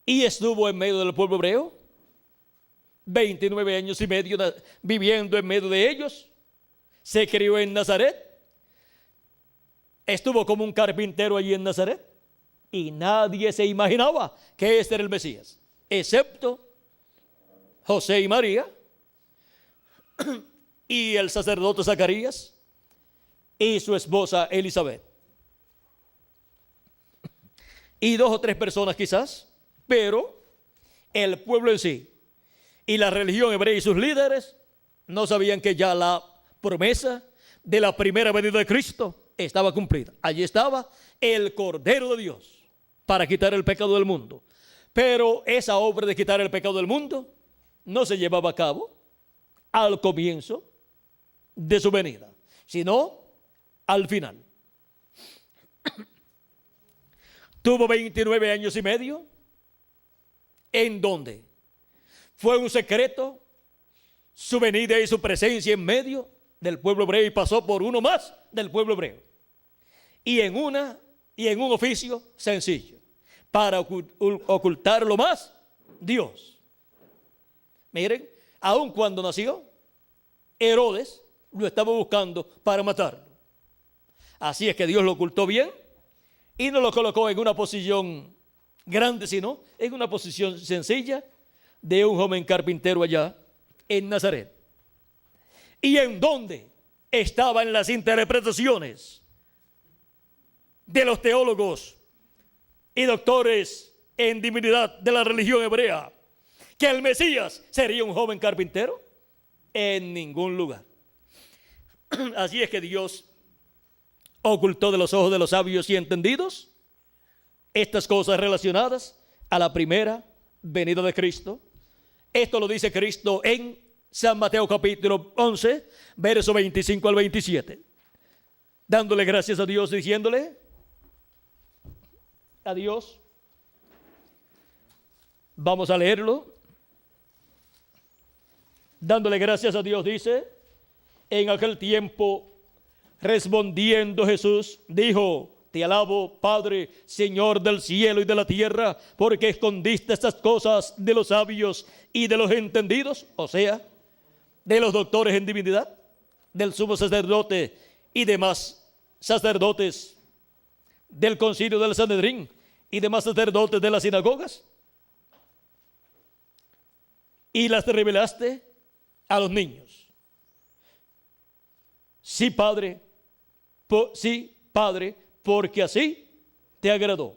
Y estuvo en medio del pueblo hebreo 29 años y medio viviendo en medio de ellos. Se crió en Nazaret. Estuvo como un carpintero allí en Nazaret. Y nadie se imaginaba que este era el Mesías, excepto José y María y el sacerdote Zacarías y su esposa Elizabeth. Y 2 o 3 personas quizás, pero el pueblo en sí y la religión hebrea y sus líderes no sabían que ya la promesa de la primera venida de Cristo estaba cumplida. Allí estaba el Cordero de Dios para quitar el pecado del mundo. Pero esa obra de quitar el pecado del mundo no se llevaba a cabo al comienzo de su venida, sino al final. Tuvo 29 años y medio, en donde fue un secreto su venida y su presencia en medio del pueblo hebreo, y pasó por uno más del pueblo hebreo. Y en un oficio sencillo, para ocultarlo más, Dios. Miren, aun cuando nació, Herodes lo estaba buscando para matarlo. Así es que Dios lo ocultó bien y no lo colocó en una posición grande, sino en una posición sencilla de un joven carpintero allá en Nazaret. Y en donde estaban las interpretaciones de los teólogos y doctores en divinidad de la religión hebrea, que el Mesías sería un joven carpintero, en ningún lugar. Así es que Dios ocultó de los ojos de los sabios y entendidos estas cosas relacionadas a la primera venida de Cristo. Esto lo dice Cristo en San Mateo capítulo 11, verso 25 al 27, dándole gracias a Dios, diciéndole a Dios. Vamos a leerlo. Dándole gracias a Dios, dice: en aquel tiempo, respondiendo Jesús, dijo: te alabo, Padre, Señor del cielo y de la tierra, porque escondiste estas cosas de los sabios y de los entendidos, o sea, de los doctores en divinidad, del sumo sacerdote y demás sacerdotes del concilio del Sanedrín y demás sacerdotes de las sinagogas, y las revelaste a los niños. Sí, Padre, porque así te agradó.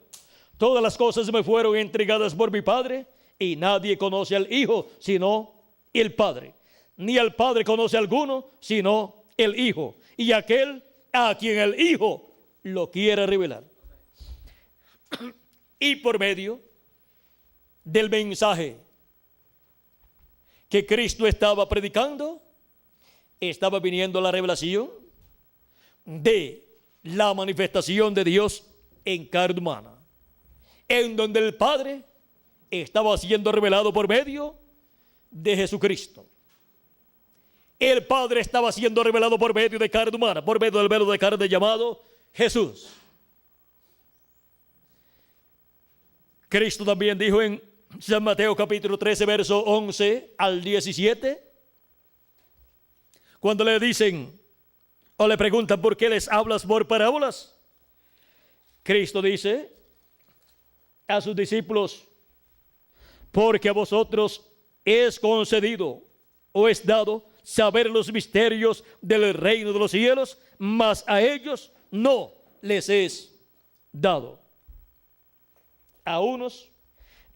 Todas las cosas me fueron entregadas por mi Padre, y nadie conoce al Hijo sino el Padre, ni al Padre conoce alguno sino el Hijo, y aquel a quien el Hijo lo quiera revelar. Y por medio del mensaje que Cristo estaba predicando, estaba viniendo la revelación de la manifestación de Dios en carne humana, en donde el Padre estaba siendo revelado por medio de Jesucristo. El Padre estaba siendo revelado por medio de carne humana, por medio del velo de carne llamado Jesús. Cristo también dijo en San Mateo capítulo 13, verso 11 al 17, cuando le dicen o le preguntan: ¿por qué les hablas por parábolas? Cristo dice a sus discípulos: porque a vosotros es concedido o es dado saber los misterios del reino de los cielos, mas a ellos no les es dado. A unos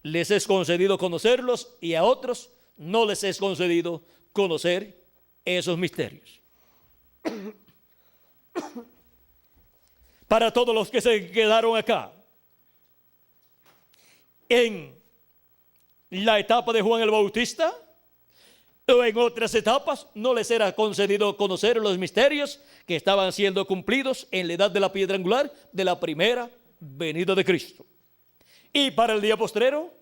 les es concedido conocerlos y a otros no les es concedido conocer esos misterios. Para todos los que se quedaron acá en la etapa de Juan el Bautista o en otras etapas, no les era concedido conocer los misterios que estaban siendo cumplidos en la edad de la piedra angular de la primera venida de Cristo. Y para el día postrero,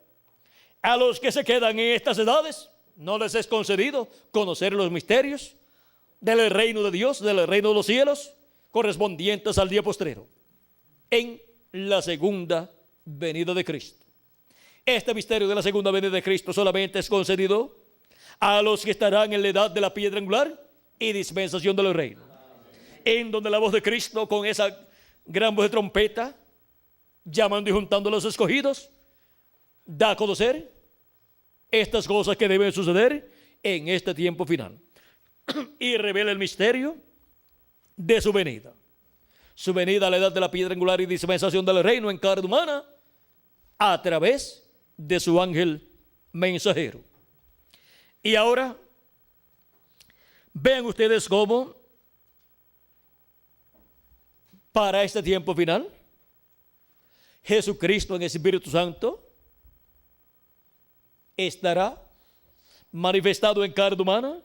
a los que se quedan en estas edades, no les es concedido conocer los misterios del reino de Dios, del reino de los cielos, correspondientes al día postrero, en la segunda venida de Cristo. Este misterio de la segunda venida de Cristo solamente es concedido a los que estarán en la edad de la piedra angular y dispensación del reino, en donde la voz de Cristo, con esa gran voz de trompeta, llamando y juntando a los escogidos, da a conocer estas cosas que deben suceder en este tiempo final y revela el misterio de su venida a la edad de la piedra angular y dispensación del reino en carne humana, a través de su ángel mensajero. Y ahora vean ustedes cómo para este tiempo final Jesucristo en el Espíritu Santo estará manifestado en carne humana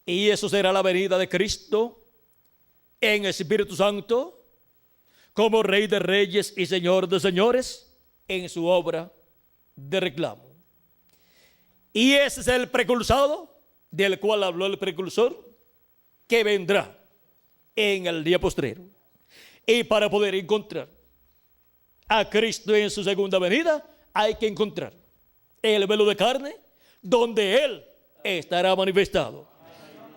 Y eso será la venida de Cristo en Espíritu Santo, como Rey de Reyes y Señor de Señores, en su obra de reclamo. Y ese es el precursado del cual habló el precursor, que vendrá en el día postrero. Y para poder encontrar a Cristo en su segunda venida, hay que encontrar el velo de carne, donde Él estará manifestado.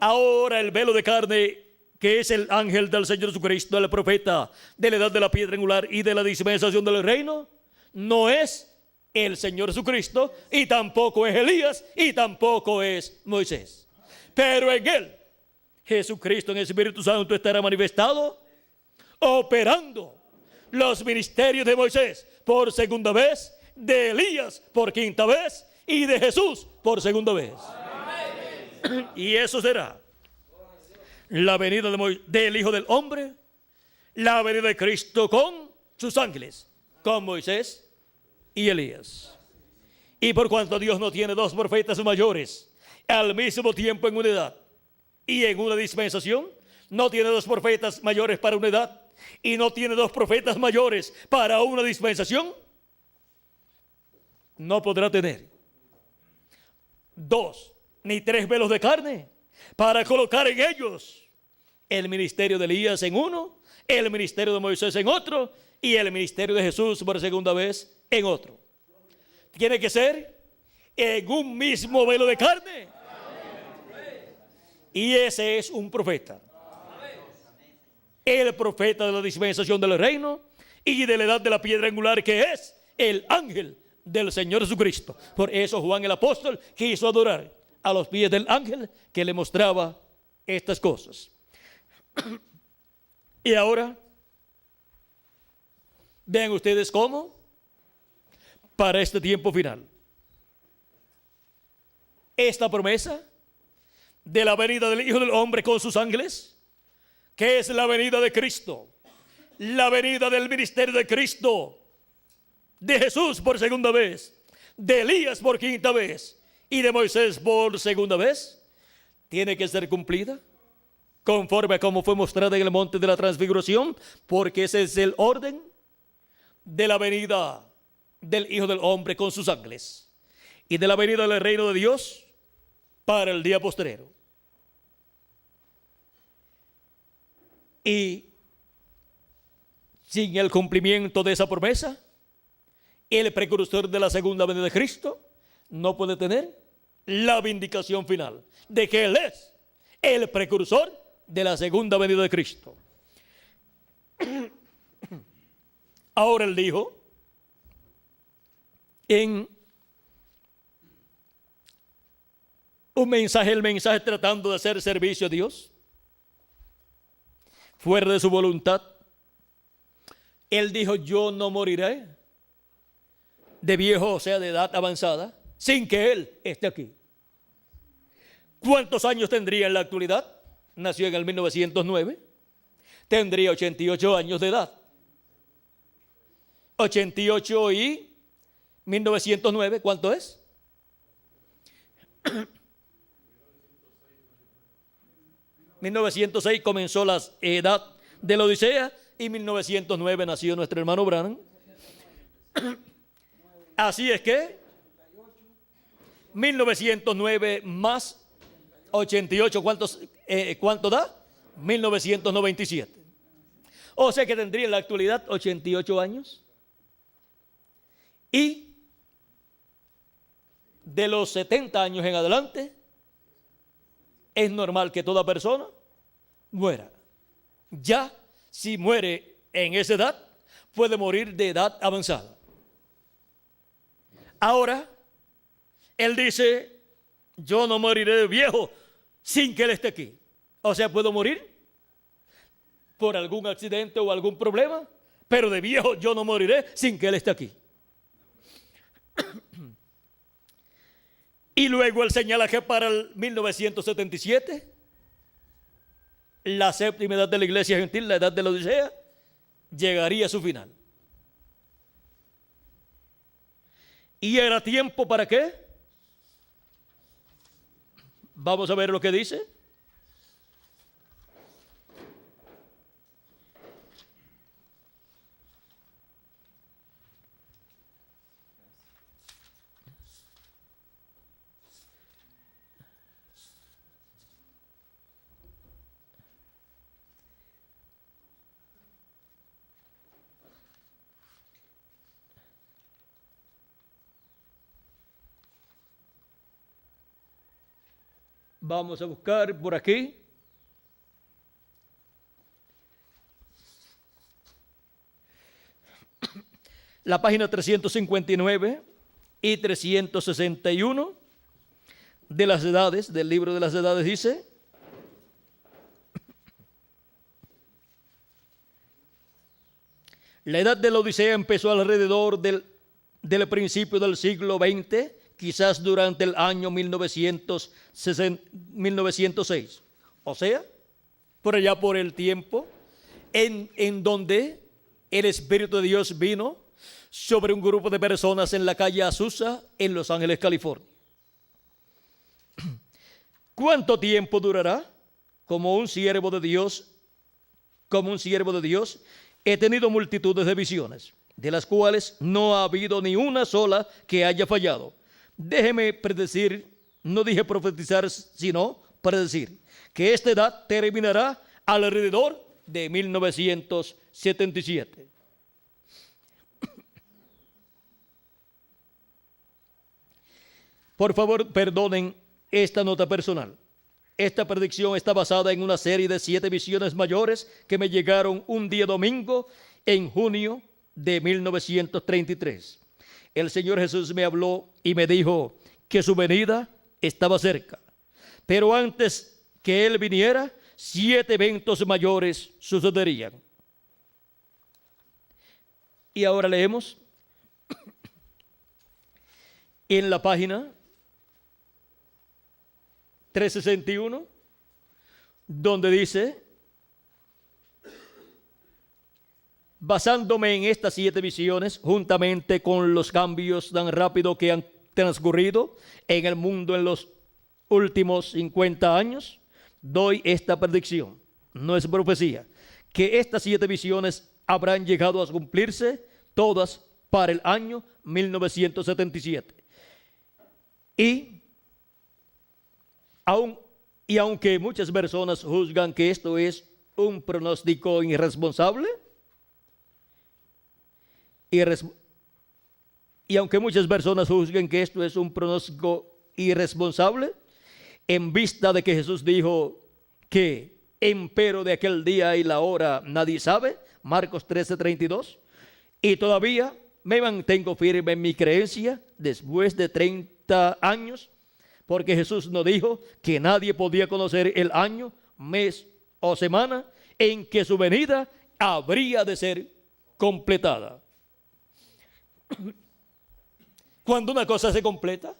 Ahora el velo de carne, que es el ángel del Señor Jesucristo, el profeta de la edad de la piedra angular y de la dispensación del reino, no es el Señor Jesucristo, y tampoco es Elías, y tampoco es Moisés. Pero en Él, Jesucristo en el Espíritu Santo estará manifestado, operando los ministerios de Moisés por segunda vez, de Elías por quinta vez y de Jesús por segunda vez. Y eso será la venida del Hijo del Hombre, la venida de Cristo con sus ángeles, con Moisés y Elías. Y por cuanto Dios no tiene dos profetas mayores al mismo tiempo en una edad y en una dispensación, no tiene dos profetas mayores para una edad y no tiene dos profetas mayores para una dispensación, no podrá tener dos ni tres velos de carne para colocar en ellos el ministerio de Elías en uno, el ministerio de Moisés en otro y el ministerio de Jesús por segunda vez en otro. Tiene que ser en un mismo velo de carne. Y ese es un profeta. El profeta de la dispensación del reino y de la edad de la piedra angular, que es el ángel del Señor Jesucristo. Por eso Juan el apóstol quiso adorar a los pies del ángel que le mostraba estas cosas. Y ahora vean ustedes cómo para este tiempo final esta promesa de la venida del Hijo del Hombre con sus ángeles, que es la venida de Cristo, la venida del ministerio de Cristo, de Jesús por segunda vez, de Elías por quinta vez y de Moisés por segunda vez, tiene que ser cumplida conforme a como fue mostrada en el monte de la transfiguración, porque ese es el orden de la venida del Hijo del Hombre con sus ángeles y de la venida del reino de Dios para el día postrero. Y sin el cumplimiento de esa promesa, el precursor de la segunda venida de Cristo no puede tener la vindicación final de que Él es el precursor de la segunda venida de Cristo. Ahora Él dijo en un mensaje, el mensaje tratando de hacer servicio a Dios fuera de su voluntad, Él dijo: yo no moriré de viejo, o sea, de edad avanzada, sin que Él esté aquí. ¿Cuántos años tendría en la actualidad? Nació en el 1909, tendría 88 años de edad. 88 y 1909, ¿cuánto es? 1906 comenzó la edad de la Odisea y 1909 nació nuestro hermano Branham. Así es que 1909 más 88, ¿cuánto da? 1997. O sea que tendría en la actualidad 88 años. Y de los 70 años en adelante, es normal que toda persona muera. Ya si muere en esa edad, puede morir de edad avanzada. Ahora, Él dice: yo no moriré de viejo sin que Él esté aquí. O sea, puedo morir por algún accidente o algún problema, pero de viejo yo no moriré sin que Él esté aquí. Y luego Él señala que para el 1977, la séptima edad de la iglesia gentil, la edad de la Odisea, llegaría a su final. ¿Y era tiempo para qué? Vamos a ver lo que dice Vamos a buscar por aquí. La página 359 y 361 de las edades, del libro de las edades, dice: la edad de la Odisea empezó alrededor del principio del siglo XX, quizás durante el año 1906. O sea, por allá por el tiempo en donde el Espíritu de Dios vino sobre un grupo de personas en la calle Azusa, en Los Ángeles, California. ¿Cuánto tiempo durará? Como un siervo de Dios, he tenido multitudes de visiones, de las cuales no ha habido ni una sola que haya fallado. Déjeme predecir, no dije profetizar, sino predecir, que esta edad terminará alrededor de 1977. Por favor, perdonen esta nota personal. Esta predicción está basada en una serie de 7 visiones mayores que me llegaron un día domingo en junio de 1933. El Señor Jesús me habló y me dijo que su venida estaba cerca. Pero antes que Él viniera, 7 eventos mayores sucederían. Y ahora leemos en la página 361, donde dice: basándome en estas 7 visiones, juntamente con los cambios tan rápidos que han transcurrido en el mundo en los últimos 50 años, doy esta predicción, no es profecía, que estas 7 visiones habrán llegado a cumplirse todas para el año 1977. Y aunque muchas personas juzgan que esto es un pronóstico irresponsable, y aunque muchas personas juzguen que esto es un pronóstico irresponsable, en vista de que Jesús dijo que empero de aquel día y la hora nadie sabe, Marcos 13:32, y todavía me mantengo firme en mi creencia después de 30 años, porque Jesús nos dijo que nadie podía conocer el año, mes o semana en que su venida habría de ser completada. Cuando una cosa se completa,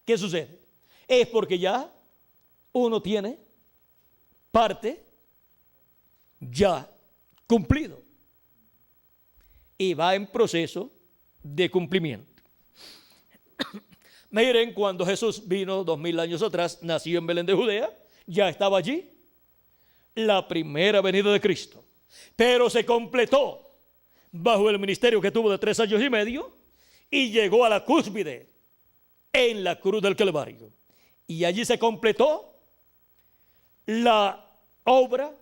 ¿qué sucede? Es porque ya uno tiene parte ya cumplido y va en proceso de cumplimiento. Miren, cuando Jesús vino 2000 años atrás, nació en Belén de Judea, ya estaba allí la primera venida de Cristo, pero se completó bajo el ministerio que tuvo de 3 años y medio y llegó a la cúspide en la cruz del Calvario, y allí se completó la obra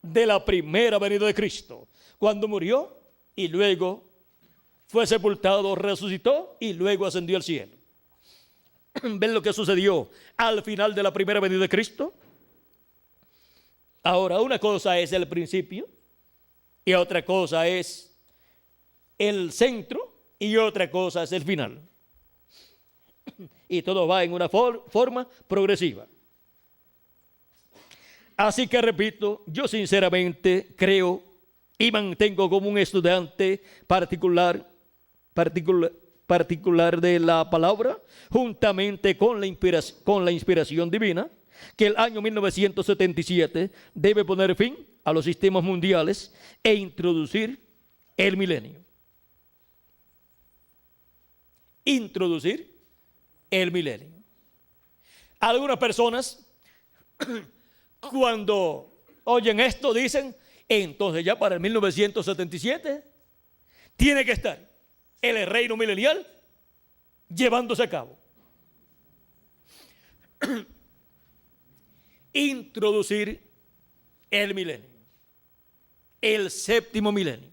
de la primera venida de Cristo, cuando murió y luego fue sepultado, resucitó y luego ascendió al cielo. ¿Ven lo que sucedió al final de la primera venida de Cristo? Ahora, una cosa es el principio y otra cosa es el centro y otra cosa es el final. Y todo va en una forma progresiva. Así que repito, yo sinceramente creo y mantengo como un estudiante particular de la palabra, juntamente con la inspiración divina, que el año 1977 debe poner fin a los sistemas mundiales e introducir el milenio. Introducir el milenio. Algunas personas cuando oyen esto dicen: entonces ya para el 1977 tiene que estar el reino milenial llevándose a cabo. Introducir el milenio, el 7º milenio.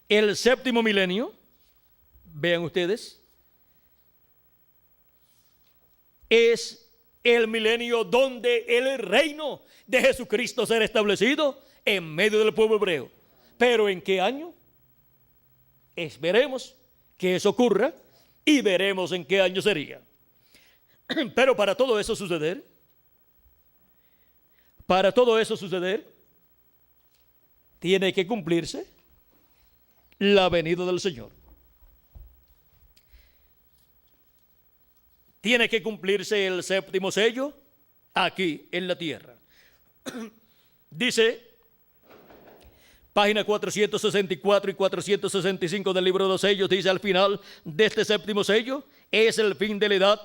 El 7º milenio, vean ustedes, es el milenio donde el reino de Jesucristo será establecido en medio del pueblo hebreo. ¿Pero en qué año? Esperemos que eso ocurra y veremos en qué año sería. Pero para todo eso suceder, tiene que cumplirse la venida del Señor. Tiene que cumplirse el séptimo sello aquí en la tierra. Dice, página 464 y 465 del libro de los sellos, dice: al final de este séptimo sello es el fin de la edad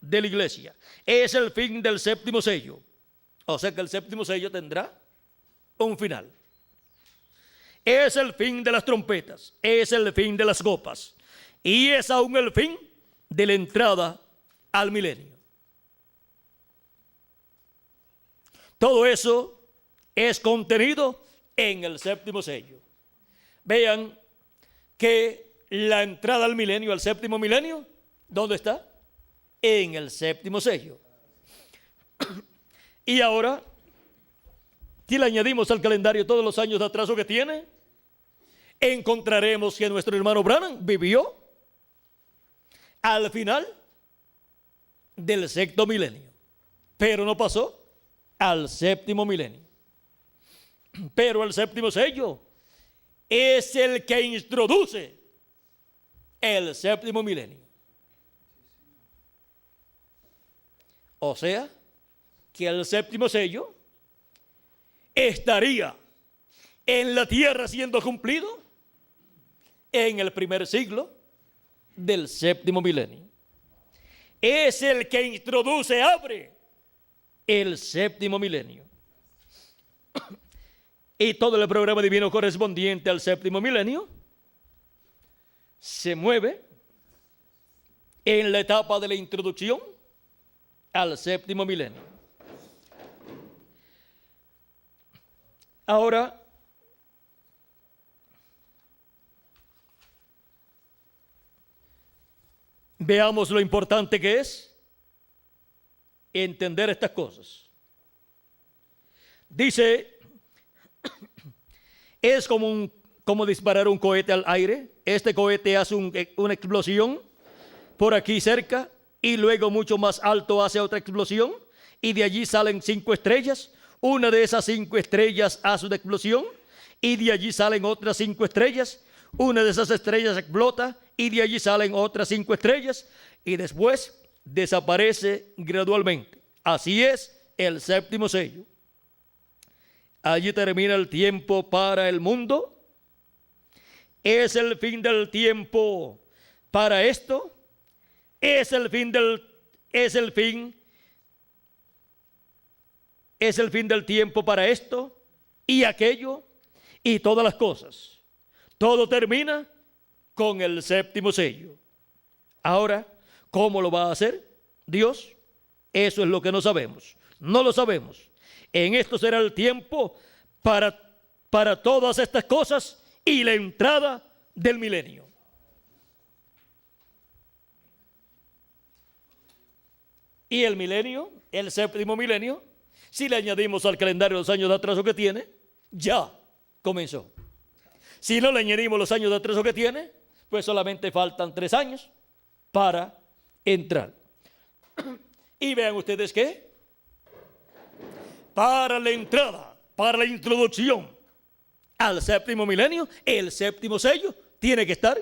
de la iglesia. Es el fin del séptimo sello. O sea que el séptimo sello tendrá un final. Es el fin de las trompetas, es el fin de las copas, y es aún el fin de la entrada al milenio. Todo eso es contenido en el séptimo sello. Vean que la entrada al milenio, al séptimo milenio, ¿dónde está? En el séptimo sello. Y ahora, si le añadimos al calendario todos los años de atraso que tiene, encontraremos que nuestro hermano Branham vivió al final del sexto milenio, pero no pasó al séptimo milenio. Pero el séptimo sello es el que introduce el séptimo milenio. O sea, que el séptimo sello estaría en la tierra siendo cumplido en el primer siglo del séptimo milenio. Es el que introduce, abre el séptimo milenio. Y todo el programa divino correspondiente al séptimo milenio se mueve en la etapa de la introducción al séptimo milenio. Ahora, veamos lo importante que es entender estas cosas. Dice, es como disparar un cohete al aire. Este cohete hace una explosión por aquí cerca y luego mucho más alto hace otra explosión y de allí salen 5 estrellas. Una de esas 5 estrellas hace una explosión y de allí salen otras 5 estrellas. Una de esas estrellas explota y de allí salen otras 5 estrellas y después desaparece gradualmente. Así es el séptimo sello. Allí termina el tiempo para el mundo. Es el fin del tiempo para esto. Es el fin del tiempo para esto y aquello y todas las cosas. Todo termina con el séptimo sello. Ahora, ¿cómo lo va a hacer Dios? Eso es lo que no sabemos. No lo sabemos. En esto será el tiempo para todas estas cosas y la entrada del milenio. Y el milenio, el séptimo milenio, si le añadimos al calendario los años de atraso que tiene, ya comenzó. Si no le añadimos los años de atraso que tiene, pues solamente faltan 3 años para entrar. Y vean ustedes que para la entrada, para la introducción al séptimo milenio, el séptimo sello tiene que estar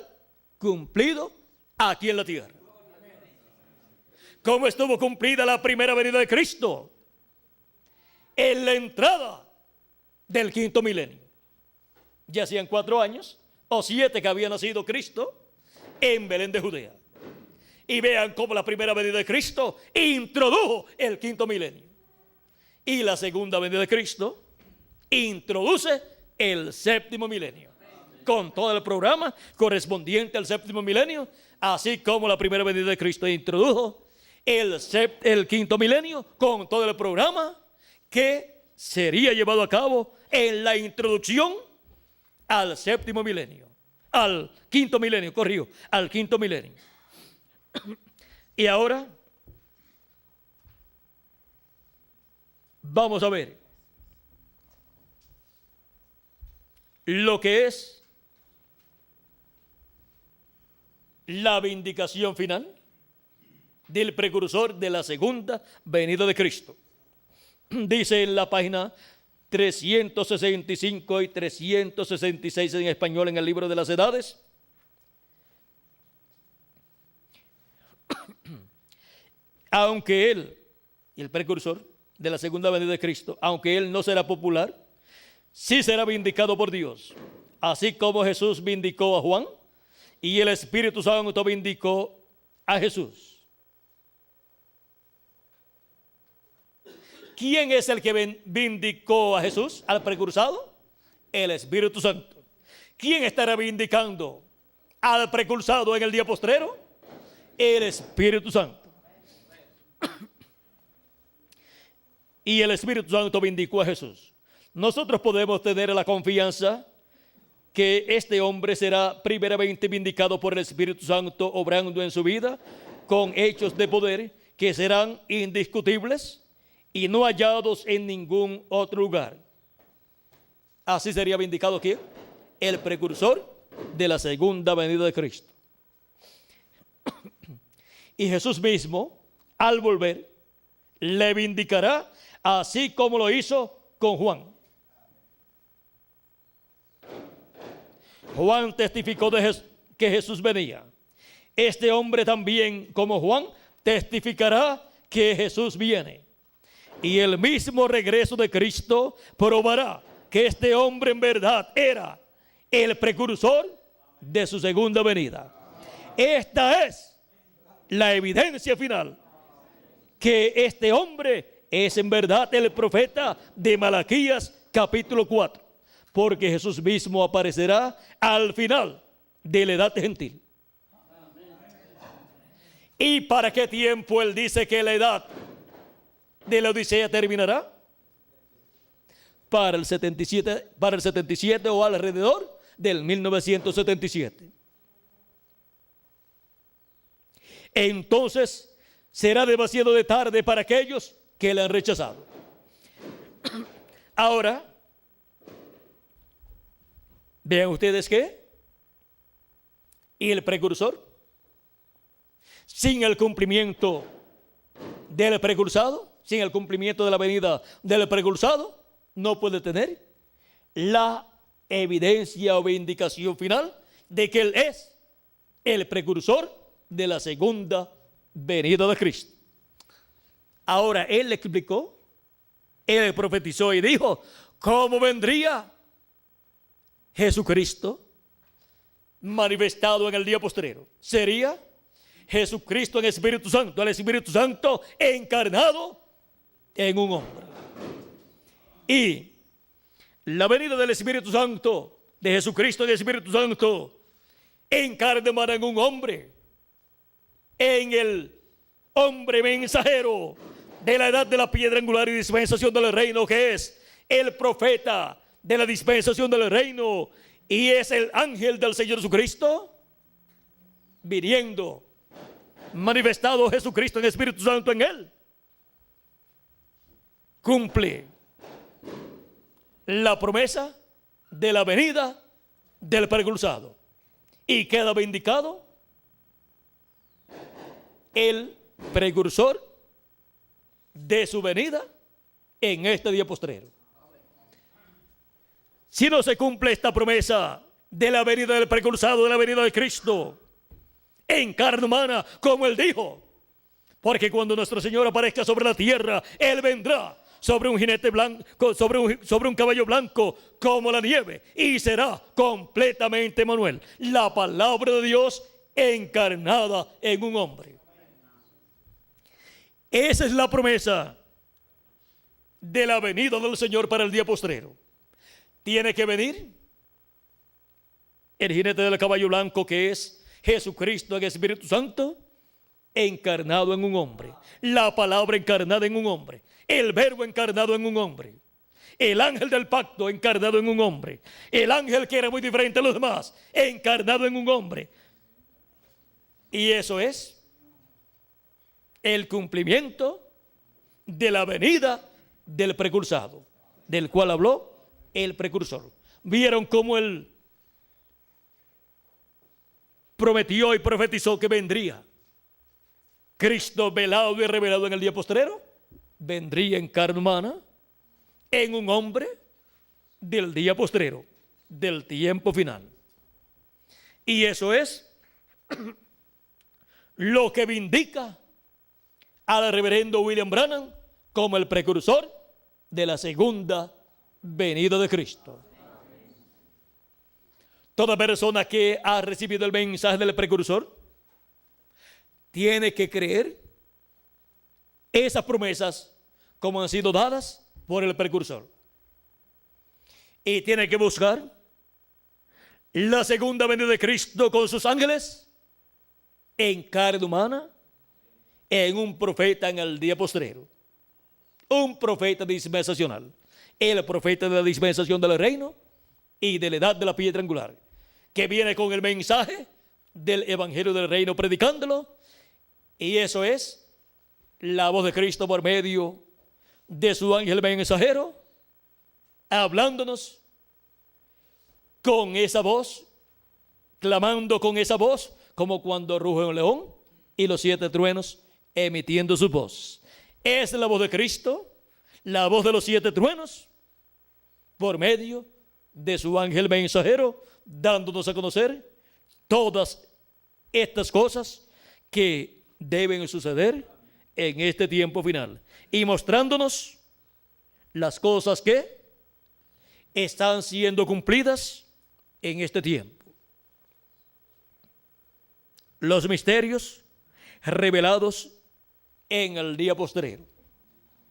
cumplido aquí en la tierra. ¿Cómo estuvo cumplida la primera venida de Cristo? En la entrada del quinto milenio. Ya hacían 4 años o 7 que había nacido Cristo en Belén de Judea. Y vean cómo la primera venida de Cristo introdujo el quinto milenio. Y la segunda venida de Cristo introduce el séptimo milenio. Con todo el programa correspondiente al séptimo milenio, así como la primera venida de Cristo introdujo el quinto milenio, con todo el programa que sería llevado a cabo en la introducción al séptimo milenio. Al quinto milenio, al quinto milenio. Y ahora Vamos a ver lo que es la vindicación final del precursor de la segunda venida de Cristo. Dice en la página 365 y 366 en español en el libro de las edades: aunque él, el precursor de la segunda venida de Cristo, aunque él no será popular, sí será vindicado por Dios, así como Jesús vindicó a Juan y el Espíritu Santo vindicó a Jesús. ¿Quién es el que vindicó a Jesús, al precursado? El Espíritu Santo. ¿Quién estará vindicando al precursado en el día postrero? El Espíritu Santo. Y el Espíritu Santo vindicó a Jesús. Nosotros podemos tener la confianza que este hombre será primeramente vindicado por el Espíritu Santo, obrando en su vida con hechos de poder que serán indiscutibles y no hallados en ningún otro lugar. Así sería vindicado ¿quién? El precursor de la segunda venida de Cristo. Y Jesús mismo, al volver, le vindicará así como lo hizo con Juan. Juan testificó que Jesús venía. Este hombre también, como Juan, testificará que Jesús viene. Y el mismo regreso de Cristo probará que este hombre en verdad era el precursor de su segunda venida. Esta es la evidencia final que este hombre es en verdad el profeta de Malaquías capítulo 4, porque Jesús mismo aparecerá al final de la edad gentil. ¿Y para qué tiempo él dice que la edad de la Odisea terminará? Para el 77 o alrededor del 1977. Entonces será demasiado de tarde para aquellos que le han rechazado. Ahora, vean ustedes que y el precursor, sin el cumplimiento del precursado, sin el cumplimiento de la venida del precursado, no puede tener la evidencia o vindicación final de que él es el precursor de la segunda venida de Cristo. Ahora él le explicó, él profetizó y dijo cómo vendría Jesucristo manifestado en el día postrero. Sería Jesucristo en Espíritu Santo, el Espíritu Santo encarnado en un hombre. Y la venida del Espíritu Santo, de Jesucristo en el Espíritu Santo, encarnado en un hombre, en el hombre mensajero de la edad de la piedra angular y dispensación del reino, que es el profeta de la dispensación del reino y es el ángel del Señor Jesucristo, viniendo, manifestado Jesucristo en Espíritu Santo en él, cumple la promesa de la venida del precursado y queda vindicado el precursor de su venida en este día postrero. Si no se cumple esta promesa de la venida del precursado, de la venida de Cristo en carne humana, como él dijo, porque cuando nuestro Señor aparezca sobre la tierra, él vendrá sobre un jinete blanco, sobre un caballo blanco como la nieve, y será completamente Emmanuel, la palabra de Dios encarnada en un hombre. Esa es la promesa de la venida del Señor para el día postrero. Tiene que venir el jinete del caballo blanco, que es Jesucristo en Espíritu Santo, encarnado en un hombre. La palabra encarnada en un hombre. El verbo encarnado en un hombre. El ángel del pacto encarnado en un hombre. El ángel que era muy diferente a los demás, encarnado en un hombre. Y eso es el cumplimiento de la venida del precursado, del cual habló el precursor. Vieron cómo él prometió y profetizó que vendría Cristo velado y revelado en el día postrero. Vendría en carne humana, en un hombre del día postrero, del tiempo final. Y eso es lo que vindica al reverendo William Branham como el precursor de la segunda venida de Cristo. Toda persona que ha recibido el mensaje del precursor tiene que creer esas promesas como han sido dadas por el precursor. Y tiene que buscar la segunda venida de Cristo con sus ángeles en carne humana, en un profeta en el día postrero. Un profeta dispensacional. El profeta de la dispensación del reino y de la edad de la piedra angular, que viene con el mensaje del evangelio del reino predicándolo. Y eso es la voz de Cristo por medio de su ángel mensajero, hablándonos con esa voz, clamando con esa voz, como cuando ruge un león, y los 7 truenos emitiendo su voz. Es la voz de Cristo, la voz de los 7 truenos, por medio de su ángel mensajero, dándonos a conocer todas estas cosas que deben suceder en este tiempo final, y mostrándonos las cosas que están siendo cumplidas en este tiempo. Los misterios revelados en el día postrero.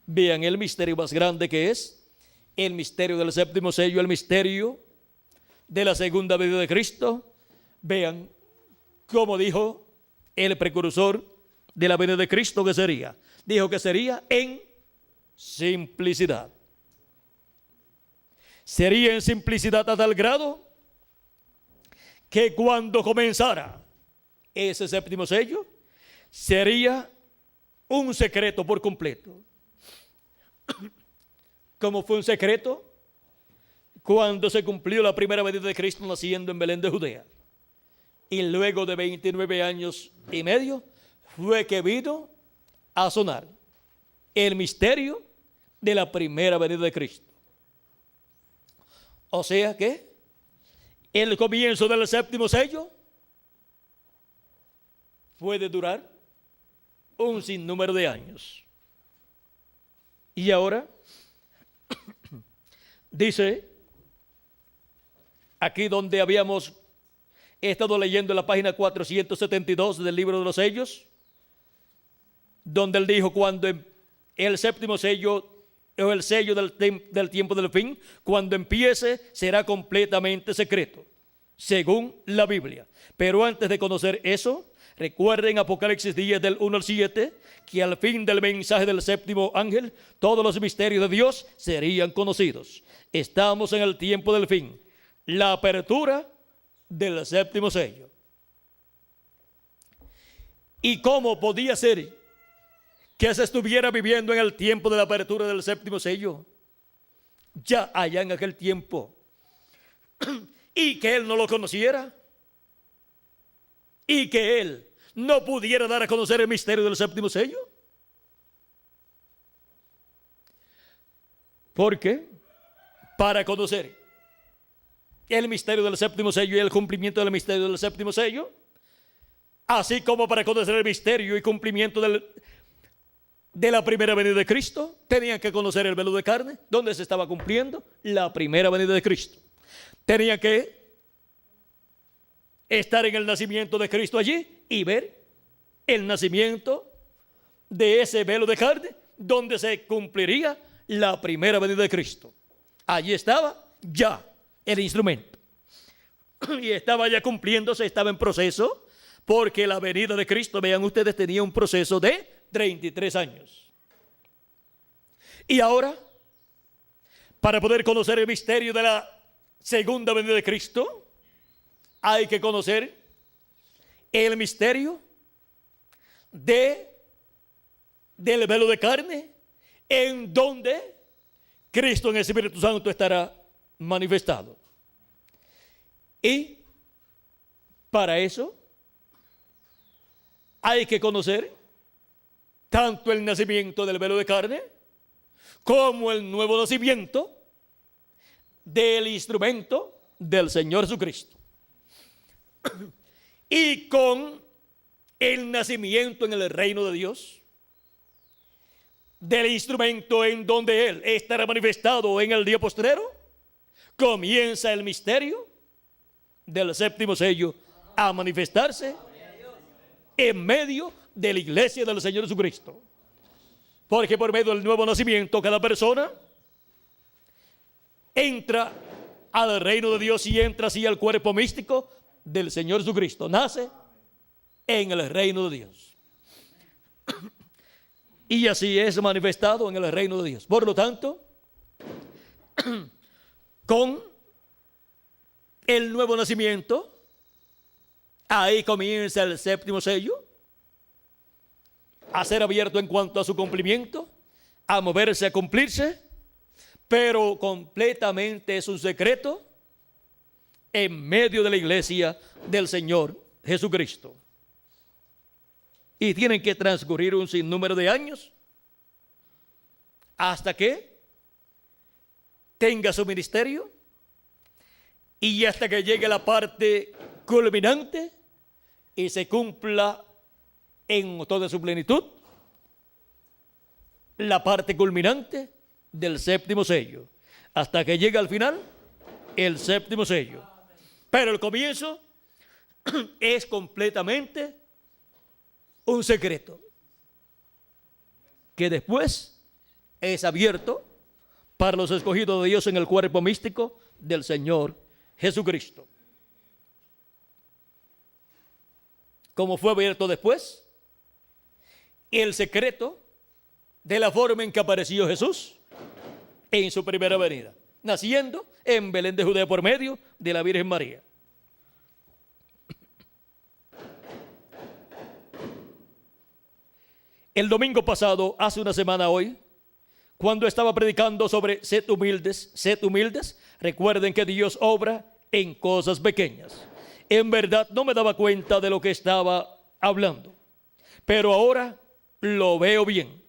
Vean el misterio más grande, que es el misterio del séptimo sello, el misterio de la segunda venida de Cristo. Vean cómo dijo el precursor de la venida de Cristo que sería. Dijo que sería en simplicidad. Sería en simplicidad a tal grado que cuando comenzara ese séptimo sello, sería un secreto por completo. Como fue un secreto cuando se cumplió la primera venida de Cristo naciendo en Belén de Judea. Y luego de 29 años y medio fue que vino a sonar el misterio de la primera venida de Cristo. O sea que el comienzo del séptimo sello puede durar un sinnúmero de años. Y ahora dice aquí donde habíamos estado leyendo en la página 472 del libro de los sellos, donde él dijo cuando el séptimo sello o el sello del tiempo del fin, cuando empiece, será completamente secreto, según la Biblia. Pero antes de conocer eso, recuerden Apocalipsis 10 del 1 al 7, que al fin del mensaje del séptimo ángel, todos los misterios de Dios serían conocidos. Estamos en el tiempo del fin, la apertura del séptimo sello. ¿Y cómo podía ser que se estuviera viviendo en el tiempo de la apertura del séptimo sello? Ya allá en aquel tiempo, y que él no lo conociera, y que él no pudiera dar a conocer el misterio del séptimo sello. Porque para conocer el misterio del séptimo sello y el cumplimiento del misterio del séptimo sello, así como para conocer el misterio y cumplimiento de la primera venida de Cristo, tenían que conocer el velo de carne, donde se estaba cumpliendo la primera venida de Cristo. Tenían que estar en el nacimiento de Cristo allí y ver el nacimiento de ese velo de carne, donde se cumpliría la primera venida de Cristo. Allí estaba ya el instrumento. Y estaba ya cumpliéndose, estaba en proceso, porque la venida de Cristo, vean ustedes, tenía un proceso de 33 años. Y ahora, para poder conocer el misterio de la segunda venida de Cristo, hay que conocer el misterio del velo de carne, en donde Cristo en el Espíritu Santo estará manifestado. Y para eso hay que conocer tanto el nacimiento del velo de carne como el nuevo nacimiento del instrumento del Señor Jesucristo. Y con el nacimiento en el reino de Dios, del instrumento en donde Él estará manifestado en el día postrero, comienza el misterio del séptimo sello a manifestarse en medio de la iglesia del Señor Jesucristo. Porque por medio del nuevo nacimiento cada persona entra al reino de Dios y entra así al cuerpo místico del Señor Jesucristo. Nace en el reino de Dios. Y así es manifestado en el reino de Dios. Por lo tanto, con el nuevo nacimiento, ahí comienza el séptimo sello a ser abierto en cuanto a su cumplimiento, a moverse, a cumplirse, pero completamente es un secreto en medio de la iglesia del Señor Jesucristo. Y tienen que transcurrir un sinnúmero de años hasta que tenga su ministerio y hasta que llegue la parte culminante y se cumpla en toda su plenitud la parte culminante del séptimo sello, hasta que llegue al final el séptimo sello. Pero el comienzo es completamente un secreto que después es abierto para los escogidos de Dios en el cuerpo místico del Señor Jesucristo. ¿Cómo fue abierto después? El secreto de la forma en que apareció Jesús en su primera venida, naciendo en Belén de Judea por medio de la Virgen María. El domingo pasado, hace una semana hoy, cuando estaba predicando sobre sed humildes, recuerden que Dios obra en cosas pequeñas. En verdad no me daba cuenta de lo que estaba hablando, pero ahora lo veo bien.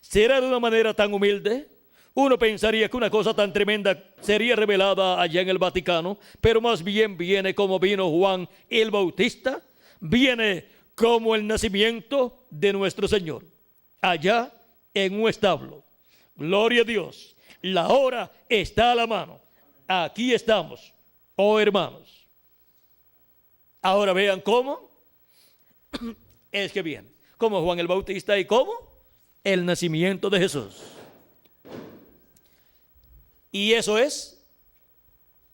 ¿Será de una manera tan humilde? Uno pensaría que una cosa tan tremenda sería revelada allá en el Vaticano, pero más bien viene como vino Juan el Bautista, viene como el nacimiento de nuestro Señor, allá en un establo. Gloria a Dios, la hora está a la mano. Aquí estamos, oh hermanos. Ahora vean cómo es que viene, como Juan el Bautista y como el nacimiento de Jesús. Y eso es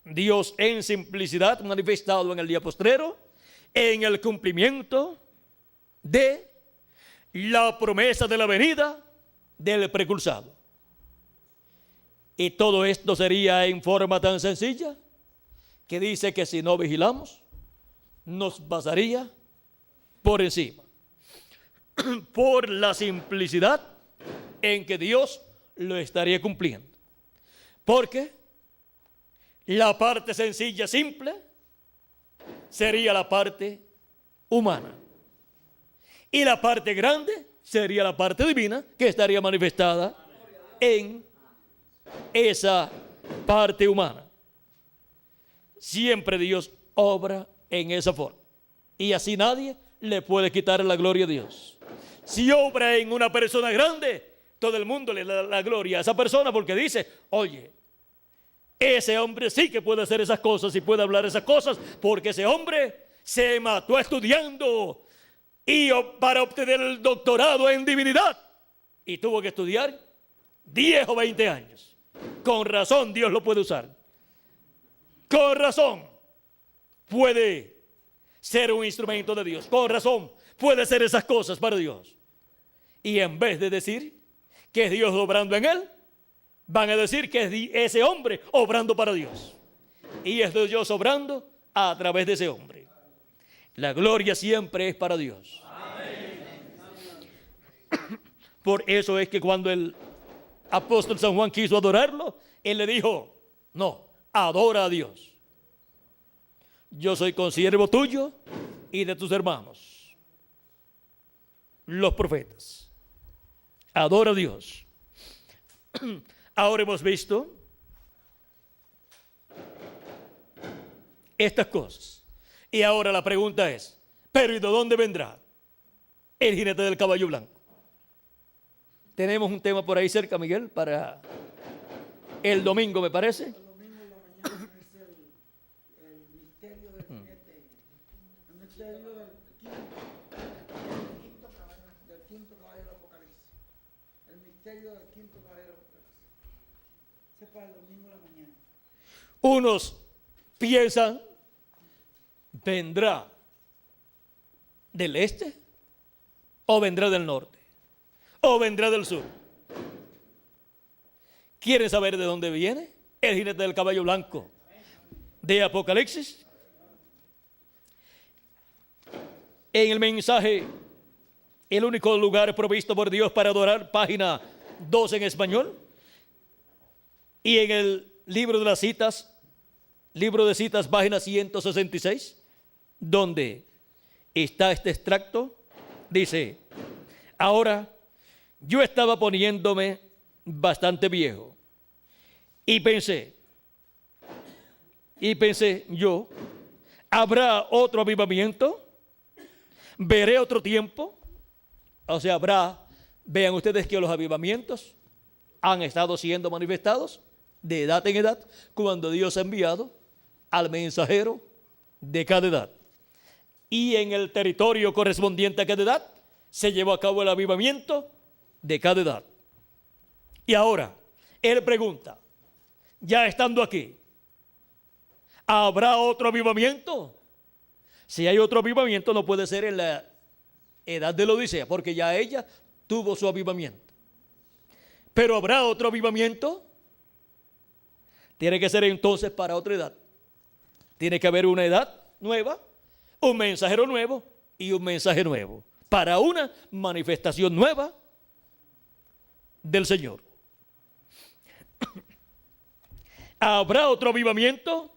Dios en simplicidad manifestado en el día postrero, en el cumplimiento de la promesa de la venida del precursado. Y todo esto sería en forma tan sencilla que dice que si no vigilamos nos pasaría por encima, por la simplicidad en que Dios lo estaría cumpliendo. Porque la parte sencilla, simple, sería la parte humana. Y la parte grande sería la parte divina que estaría manifestada en esa parte humana. Siempre Dios obra en esa forma. Y así nadie le puede quitar la gloria a Dios. Si obra en una persona grande, todo el mundo le da la gloria a esa persona porque dice, oye, ese hombre sí que puede hacer esas cosas y puede hablar esas cosas porque ese hombre se mató estudiando y para obtener el doctorado en divinidad y tuvo que estudiar 10 o 20 años. Con razón Dios lo puede usar. Con razón puede ser un instrumento de Dios. Con razón puede hacer esas cosas para Dios. Y en vez de decir que es Dios obrando en él, van a decir que es ese hombre obrando para Dios. Y es Dios obrando a través de ese hombre. La gloria siempre es para Dios. Amén. Por eso es que cuando el apóstol San Juan quiso adorarlo, él le dijo, no, adora a Dios. Yo soy consiervo tuyo y de tus hermanos, los profetas. Adora a Dios. Ahora hemos visto estas cosas. Y ahora la pregunta es, ¿pero y de dónde vendrá el jinete del caballo blanco? Tenemos un tema por ahí cerca, Miguel, para el domingo, me parece. El domingo en la mañana es el misterio del jinete, el misterio del quinto caballo del Apocalipsis. El misterio del quinto caballo del Apocalipsis. Ese es para el domingo en la mañana. Unos piensan, ¿vendrá del este o vendrá del norte o vendrá del sur? ¿Quieren saber de dónde viene el jinete del caballo blanco de Apocalipsis? En el mensaje, el único lugar provisto por Dios para adorar, página 2 en español, y en el libro de las citas, libro de citas, página 166, donde está este extracto, dice, ahora yo estaba poniéndome bastante viejo y pensé yo, ¿habrá otro avivamiento? ¿Veré otro tiempo? O sea, vean ustedes que los avivamientos han estado siendo manifestados de edad en edad cuando Dios ha enviado al mensajero de cada edad. Y en el territorio correspondiente a cada edad se llevó a cabo el avivamiento de cada edad. Y ahora, él pregunta, ya estando aquí, ¿habrá otro avivamiento? Si hay otro avivamiento, no puede ser en la edad de la Odisea, porque ya ella tuvo su avivamiento. Pero ¿habrá otro avivamiento? Tiene que ser entonces para otra edad. Tiene que haber una edad nueva, un mensajero nuevo y un mensaje nuevo, para una manifestación nueva del Señor. ¿Habrá otro avivamiento?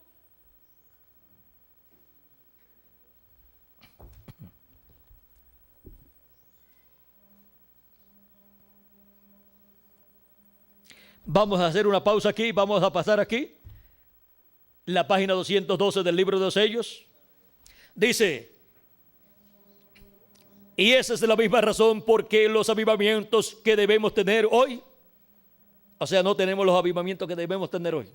Vamos a hacer una pausa aquí, vamos a pasar aquí la página 212 del libro de los sellos. Dice, y esa es la misma razón por qué los avivamientos que debemos tener hoy, o sea, no tenemos los avivamientos que debemos tener hoy.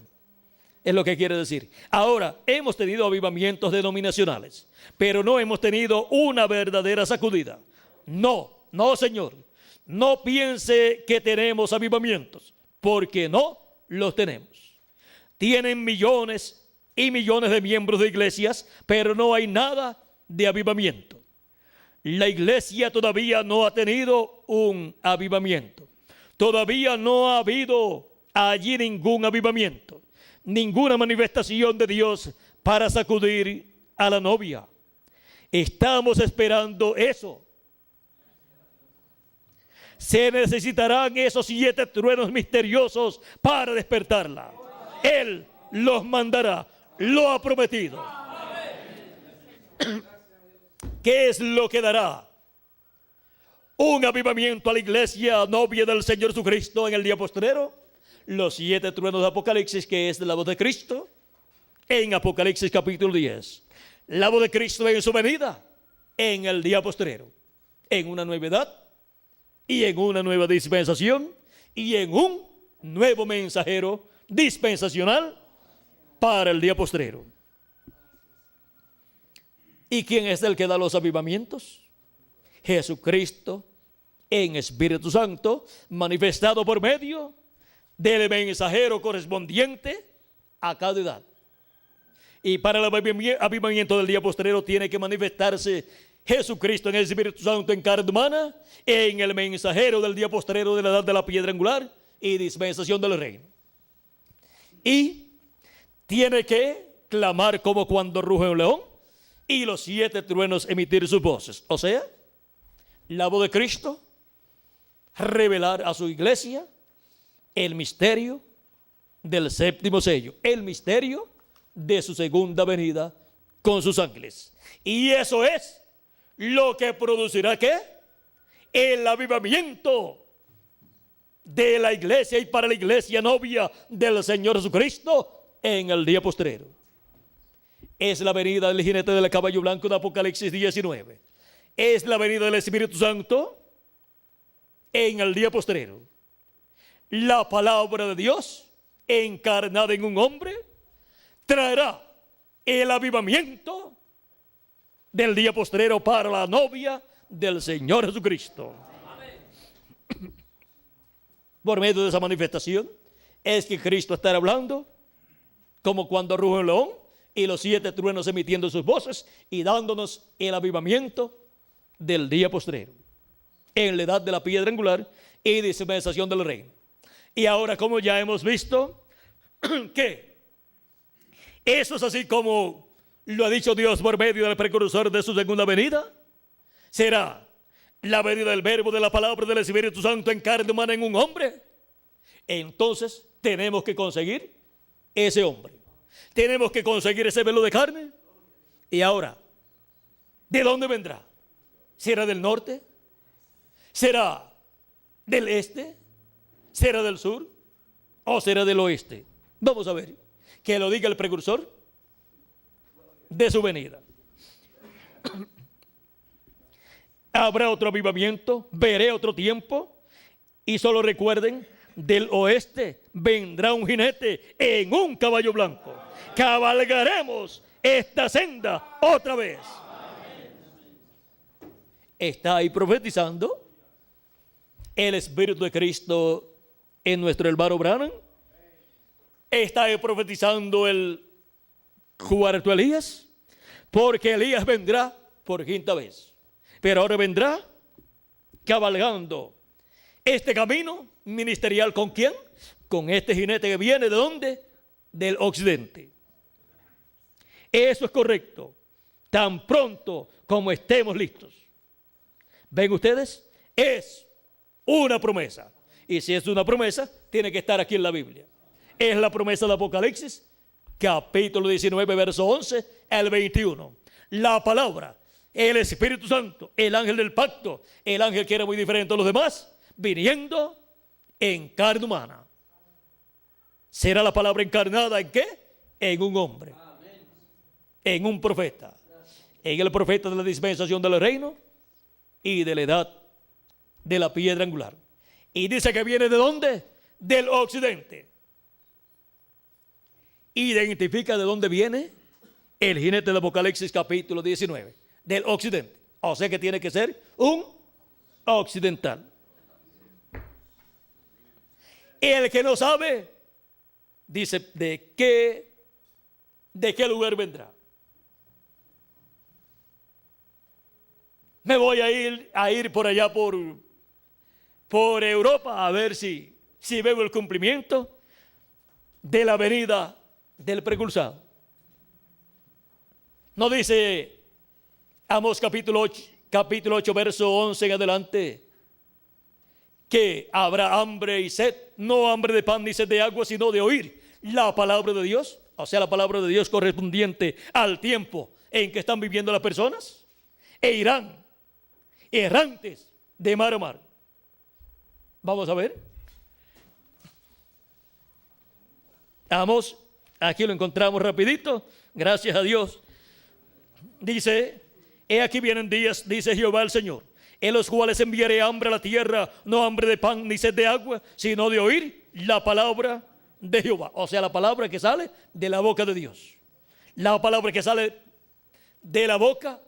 Es lo que quiere decir. Ahora, hemos tenido avivamientos denominacionales, pero no hemos tenido una verdadera sacudida. No, señor. No piense que tenemos avivamientos, porque no los tenemos. Tienen millones y millones de miembros de iglesias, pero no hay nada de avivamiento. La iglesia todavía no ha tenido un avivamiento. Todavía no ha habido allí ningún avivamiento, ninguna manifestación de Dios para sacudir a la novia. Estamos esperando eso. Se necesitarán esos 7 truenos misteriosos para despertarla. Él los mandará, lo ha prometido. ¿Qué es lo que dará? Un avivamiento a la iglesia novia del Señor Jesucristo en el día postrero. Los 7 truenos de Apocalipsis, que es de la voz de Cristo, en Apocalipsis capítulo 10. La voz de Cristo en su venida, en el día postrero, en una nueva edad, y en una nueva dispensación, y en un nuevo mensajero dispensacional para el día postrero. ¿Y quién es el que da los avivamientos? Jesucristo en Espíritu Santo, manifestado por medio del mensajero correspondiente a cada edad. Y para el avivamiento del día postrero tiene que manifestarse Jesucristo en el Espíritu Santo en carne humana, en el mensajero del día postrero de la edad de la piedra angular y dispensación del reino. Y tiene que clamar como cuando ruge un león y los 7 truenos emitir sus voces. O sea, la voz de Cristo, revelar a su iglesia el misterio del séptimo sello, el misterio de su segunda venida con sus ángeles. Y eso es lo que producirá ¿qué? El avivamiento de la iglesia y para la iglesia novia del Señor Jesucristo en el día postrero. Es la venida del jinete del caballo blanco de Apocalipsis 19. Es la venida del Espíritu Santo en el día postrero. La palabra de Dios encarnada en un hombre traerá el avivamiento del día postrero para la novia del Señor Jesucristo. Amén. Por medio de esa manifestación es que Cristo estará hablando como cuando ruge un león y los 7 truenos emitiendo sus voces y dándonos el avivamiento del día postrero en la edad de la piedra angular y dispensación del reino. Y ahora, como ya hemos visto que eso es así como lo ha dicho Dios por medio del precursor de su segunda venida, será la venida del verbo, de la palabra del Espíritu Santo en carne humana en un hombre. Entonces tenemos que conseguir ese hombre, tenemos que conseguir ese velo de carne. Y ahora, ¿de dónde vendrá? ¿Será del norte? ¿Será del este? ¿Será del sur? ¿O será del oeste? Vamos a ver, que lo diga el precursor de su venida. Habrá otro avivamiento, veré otro tiempo, y solo recuerden, del oeste vendrá un jinete en un caballo blanco. Cabalgaremos esta senda otra vez. Está ahí profetizando el Espíritu de Cristo en nuestro hermano Branham. Está ahí profetizando el cuarto Elías, porque Elías vendrá por quinta vez, pero ahora vendrá cabalgando este camino ministerial. ¿Con quién? Con este jinete que viene ¿de dónde? Del occidente. Eso es correcto, tan pronto como estemos listos. ¿Ven ustedes? Es una promesa, y si es una promesa tiene que estar aquí en la Biblia. Es la promesa de Apocalipsis capítulo 19 verso 11 al 21. La palabra, el Espíritu Santo, el ángel del pacto, el ángel que era muy diferente a los demás, viniendo en carne humana. ¿Será la palabra encarnada en qué? En un hombre, en un profeta, en el profeta de la dispensación del reino y de la edad de la piedra angular. Y dice que viene ¿de dónde? Del occidente. Identifica de dónde viene el jinete de Apocalipsis capítulo 19, del occidente. O sea que tiene que ser un occidental. El que no sabe, dice, ¿de qué lugar vendrá? Me voy a ir por allá por Europa a ver si veo el cumplimiento de la venida del precursor. No dice Amós capítulo 8 verso 11 en adelante que habrá hambre y sed, no hambre de pan ni sed de agua, sino de oír la palabra de Dios, o sea, la palabra de Dios correspondiente al tiempo en que están viviendo las personas, e irán errantes de mar a mar. Vamos a ver. Amós, aquí lo encontramos rapidito, gracias a Dios. Dice, he aquí vienen días, dice Jehová el Señor, en los cuales enviaré hambre a la tierra, no hambre de pan ni sed de agua, sino de oír la palabra de Jehová. O sea, la palabra que sale de la boca de Dios. La palabra que sale de la boca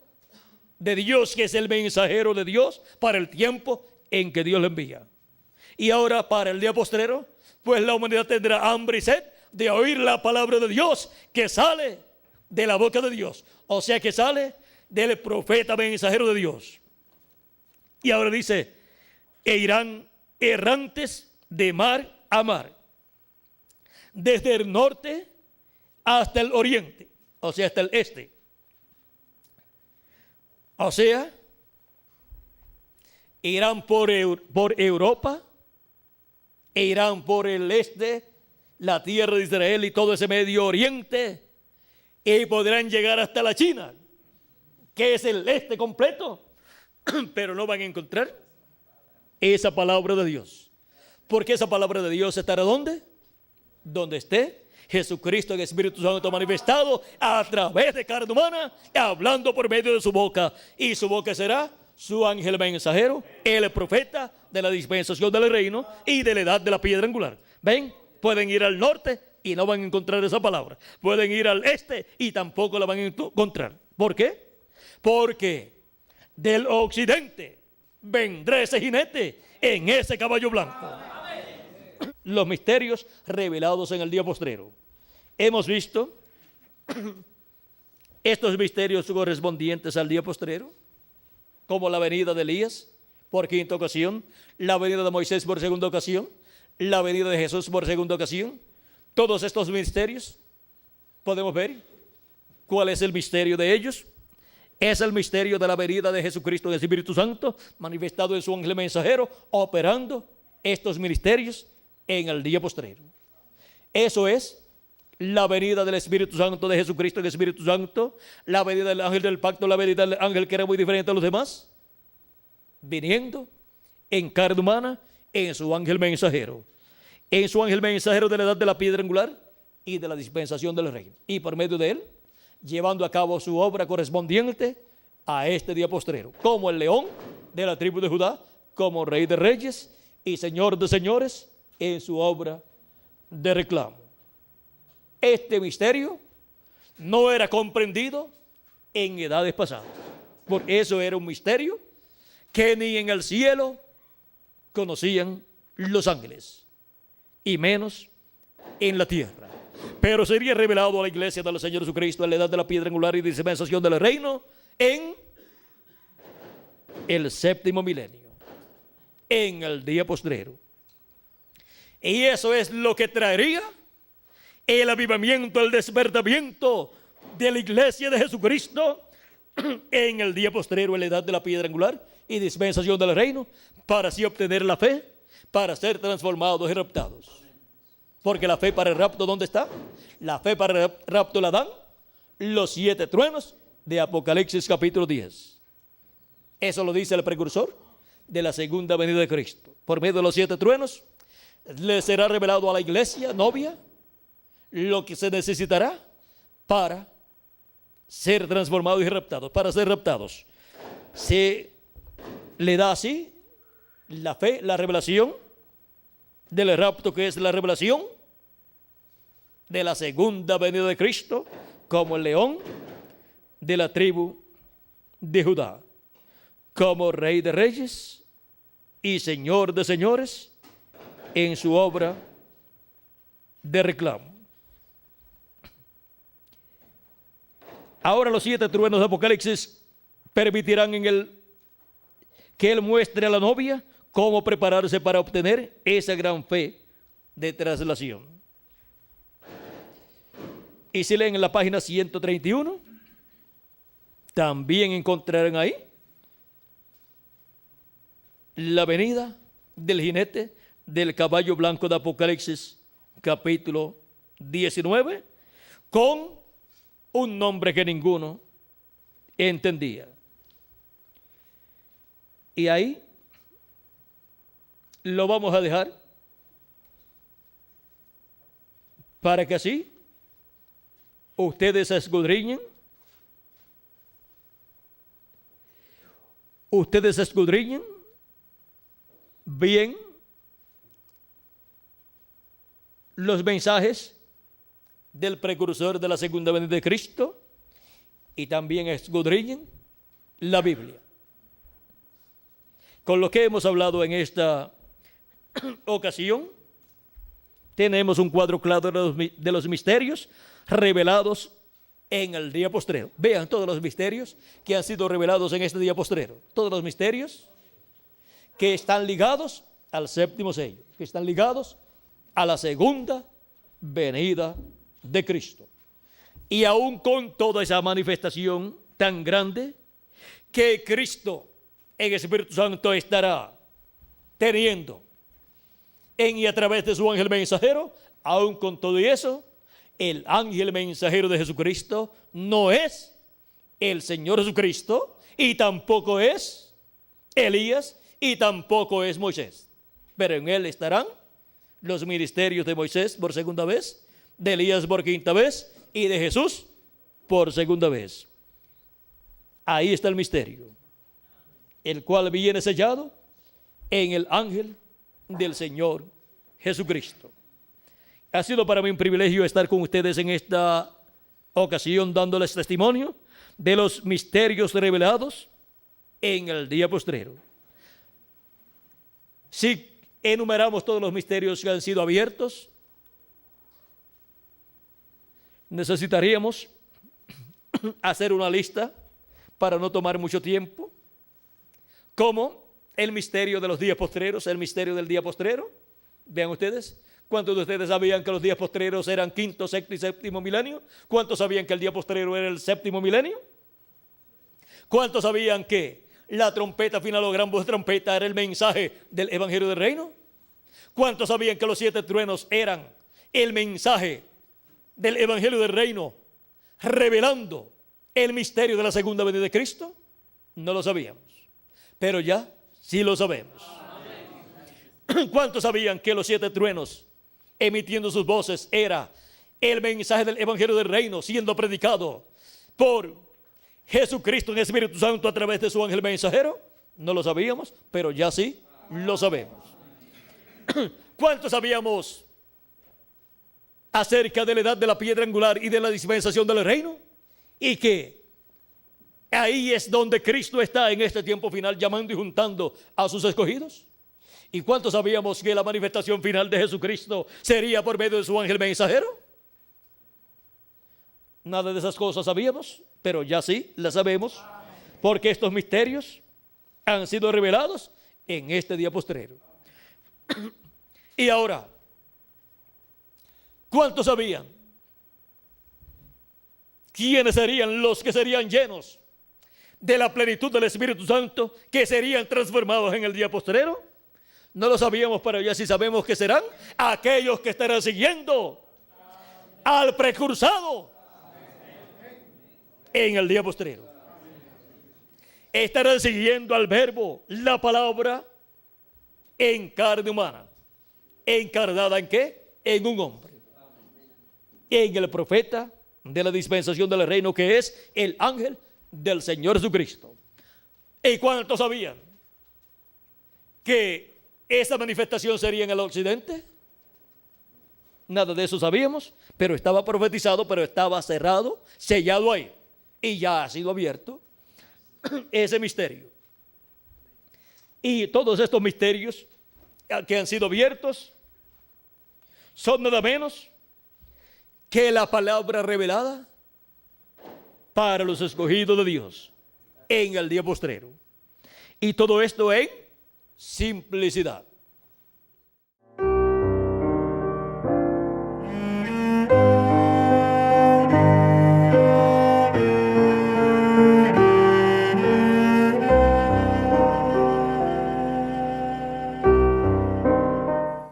de Dios, que es el mensajero de Dios para el tiempo en que Dios le envía. Y ahora para el día postrero, pues la humanidad tendrá hambre y sed de oír la palabra de Dios que sale de la boca de Dios. O sea, que sale del profeta mensajero de Dios. Y ahora dice, e irán errantes de mar a mar, desde el norte hasta el oriente, o sea, hasta el este. O sea, irán por Europa e irán por el este, la tierra de Israel y todo ese Medio Oriente, y podrán llegar hasta la China, que es el este completo, pero no van a encontrar esa palabra de Dios. Porque esa palabra de Dios estará ¿dónde? Donde esté Jesucristo, el Espíritu Santo manifestado a través de carne humana, hablando por medio de su boca. Y su boca será su ángel mensajero, el profeta de la dispensación del reino y de la edad de la piedra angular. ¿Ven? Pueden ir al norte y no van a encontrar esa palabra. Pueden ir al este y tampoco la van a encontrar. ¿Por qué? Porque del occidente vendrá ese jinete en ese caballo blanco. Los misterios revelados en el día postrero. Hemos visto estos misterios correspondientes al día postrero, como la venida de Elías por quinta ocasión, la venida de Moisés por segunda ocasión, la venida de Jesús por segunda ocasión. Todos estos misterios podemos ver cuál es el misterio de ellos. Es el misterio de la venida de Jesucristo en el Espíritu Santo, manifestado en su ángel mensajero, operando estos ministerios en el día postrero. Eso es la venida del Espíritu Santo de Jesucristo en el Espíritu Santo, la venida del ángel del pacto, la venida del ángel que era muy diferente a los demás, viniendo en carne humana en su ángel mensajero. En su ángel mensajero de la edad de la piedra angular y de la dispensación del reino. Y por medio de él, llevando a cabo su obra correspondiente a este día postrero, como el león de la tribu de Judá, como rey de reyes y señor de señores, en su obra de reclamo. Este misterio no era comprendido en edades pasadas. Por eso era un misterio que ni en el cielo conocían los ángeles, y menos en la tierra. Pero sería revelado a la iglesia del Señor Jesucristo en la edad de la piedra angular y dispensación del reino en el séptimo milenio, en el día postrero. Y eso es lo que traería el avivamiento, el despertamiento de la iglesia de Jesucristo en el día postrero, en la edad de la piedra angular y dispensación del reino, para así obtener la fe, para ser transformados y raptados. Porque la fe para el rapto, ¿dónde está? La fe para el rapto la dan los 7 truenos de Apocalipsis capítulo 10. Eso lo dice el precursor de la segunda venida de Cristo. Por medio de los 7 truenos le será revelado a la iglesia novia lo que se necesitará para ser transformados y raptados. Para ser raptados se le da así la fe, la revelación del rapto, que es la revelación de la segunda venida de Cristo como el león de la tribu de Judá, como rey de reyes y señor de señores en su obra de reclamo. Ahora los 7 truenos de Apocalipsis permitirán que él muestre a la novia cómo prepararse para obtener esa gran fe de traslación. Y si leen en la página 131, también encontrarán ahí la venida del jinete del caballo blanco de Apocalipsis capítulo 19, con un nombre que ninguno entendía. Y ahí lo vamos a dejar para que así ustedes escudriñen, bien los mensajes del precursor de la segunda venida de Cristo y también escudriñen la Biblia. Con lo que hemos hablado en esta ocasión, tenemos un cuadro claro de los misterios revelados en el día postrero. Vean todos los misterios que han sido revelados en este día postrero. Todos los misterios que están ligados al séptimo sello, que están ligados a la segunda venida de Cristo. Y aún con toda esa manifestación tan grande que Cristo en el Espíritu Santo estará teniendo en y a través de su ángel mensajero. Aún con todo y eso, el ángel mensajero de Jesucristo no es el Señor Jesucristo, y tampoco es Elías, y tampoco es Moisés. Pero en él estarán los ministerios de Moisés por segunda vez, de Elías por quinta vez y de Jesús por segunda vez. Ahí está el misterio, el cual viene sellado en el ángel del Señor Jesucristo. Ha sido para mí un privilegio estar con ustedes en esta ocasión dándoles testimonio de los misterios revelados en el día postrero. Si enumeramos todos los misterios que han sido abiertos, necesitaríamos hacer una lista para no tomar mucho tiempo, como el misterio de los días postreros, el misterio del día postrero. Vean ustedes, ¿cuántos de ustedes sabían que los días postreros eran quinto, sexto y séptimo milenio? ¿Cuántos sabían que el día postrero era el séptimo milenio? ¿Cuántos sabían que la trompeta final o gran voz de trompeta era el mensaje del evangelio del reino? ¿Cuántos sabían que los 7 truenos eran el mensaje del evangelio del reino, revelando el misterio de la segunda venida de Cristo? No lo sabíamos, pero ya sí lo sabemos. ¿Cuántos sabían que los 7 truenos emitiendo sus voces era el mensaje del evangelio del reino siendo predicado por Jesucristo en el Espíritu Santo a través de su ángel mensajero? No lo sabíamos, pero ya sí lo sabemos. ¿Cuántos sabíamos acerca de la edad de la piedra angular y de la dispensación del reino? Y que ahí es donde Cristo está en este tiempo final llamando y juntando a sus escogidos. ¿Y cuántos sabíamos que la manifestación final de Jesucristo sería por medio de su ángel mensajero? Nada de esas cosas sabíamos, pero ya sí las sabemos, porque estos misterios han sido revelados en este día postrero. Y ahora, ¿cuántos sabían quiénes serían los que serían llenos de la plenitud del Espíritu Santo, que serían transformados en el día postrero? No lo sabíamos, pero ya sí sabemos que serán aquellos que estarán siguiendo al precursado en el día postrero. Estarán siguiendo al verbo, la palabra en carne humana. ¿Encarnada en qué? En un hombre. En el profeta de la dispensación del reino, que es el ángel del Señor Jesucristo. ¿Y cuántos sabían que esa manifestación sería en el occidente? Nada de eso sabíamos, pero estaba profetizado, pero estaba cerrado, sellado ahí, y ya ha sido abierto ese misterio. Y todos estos misterios que han sido abiertos son nada menos que la palabra revelada para los escogidos de Dios en el día postrero. Y todo esto en simplicidad.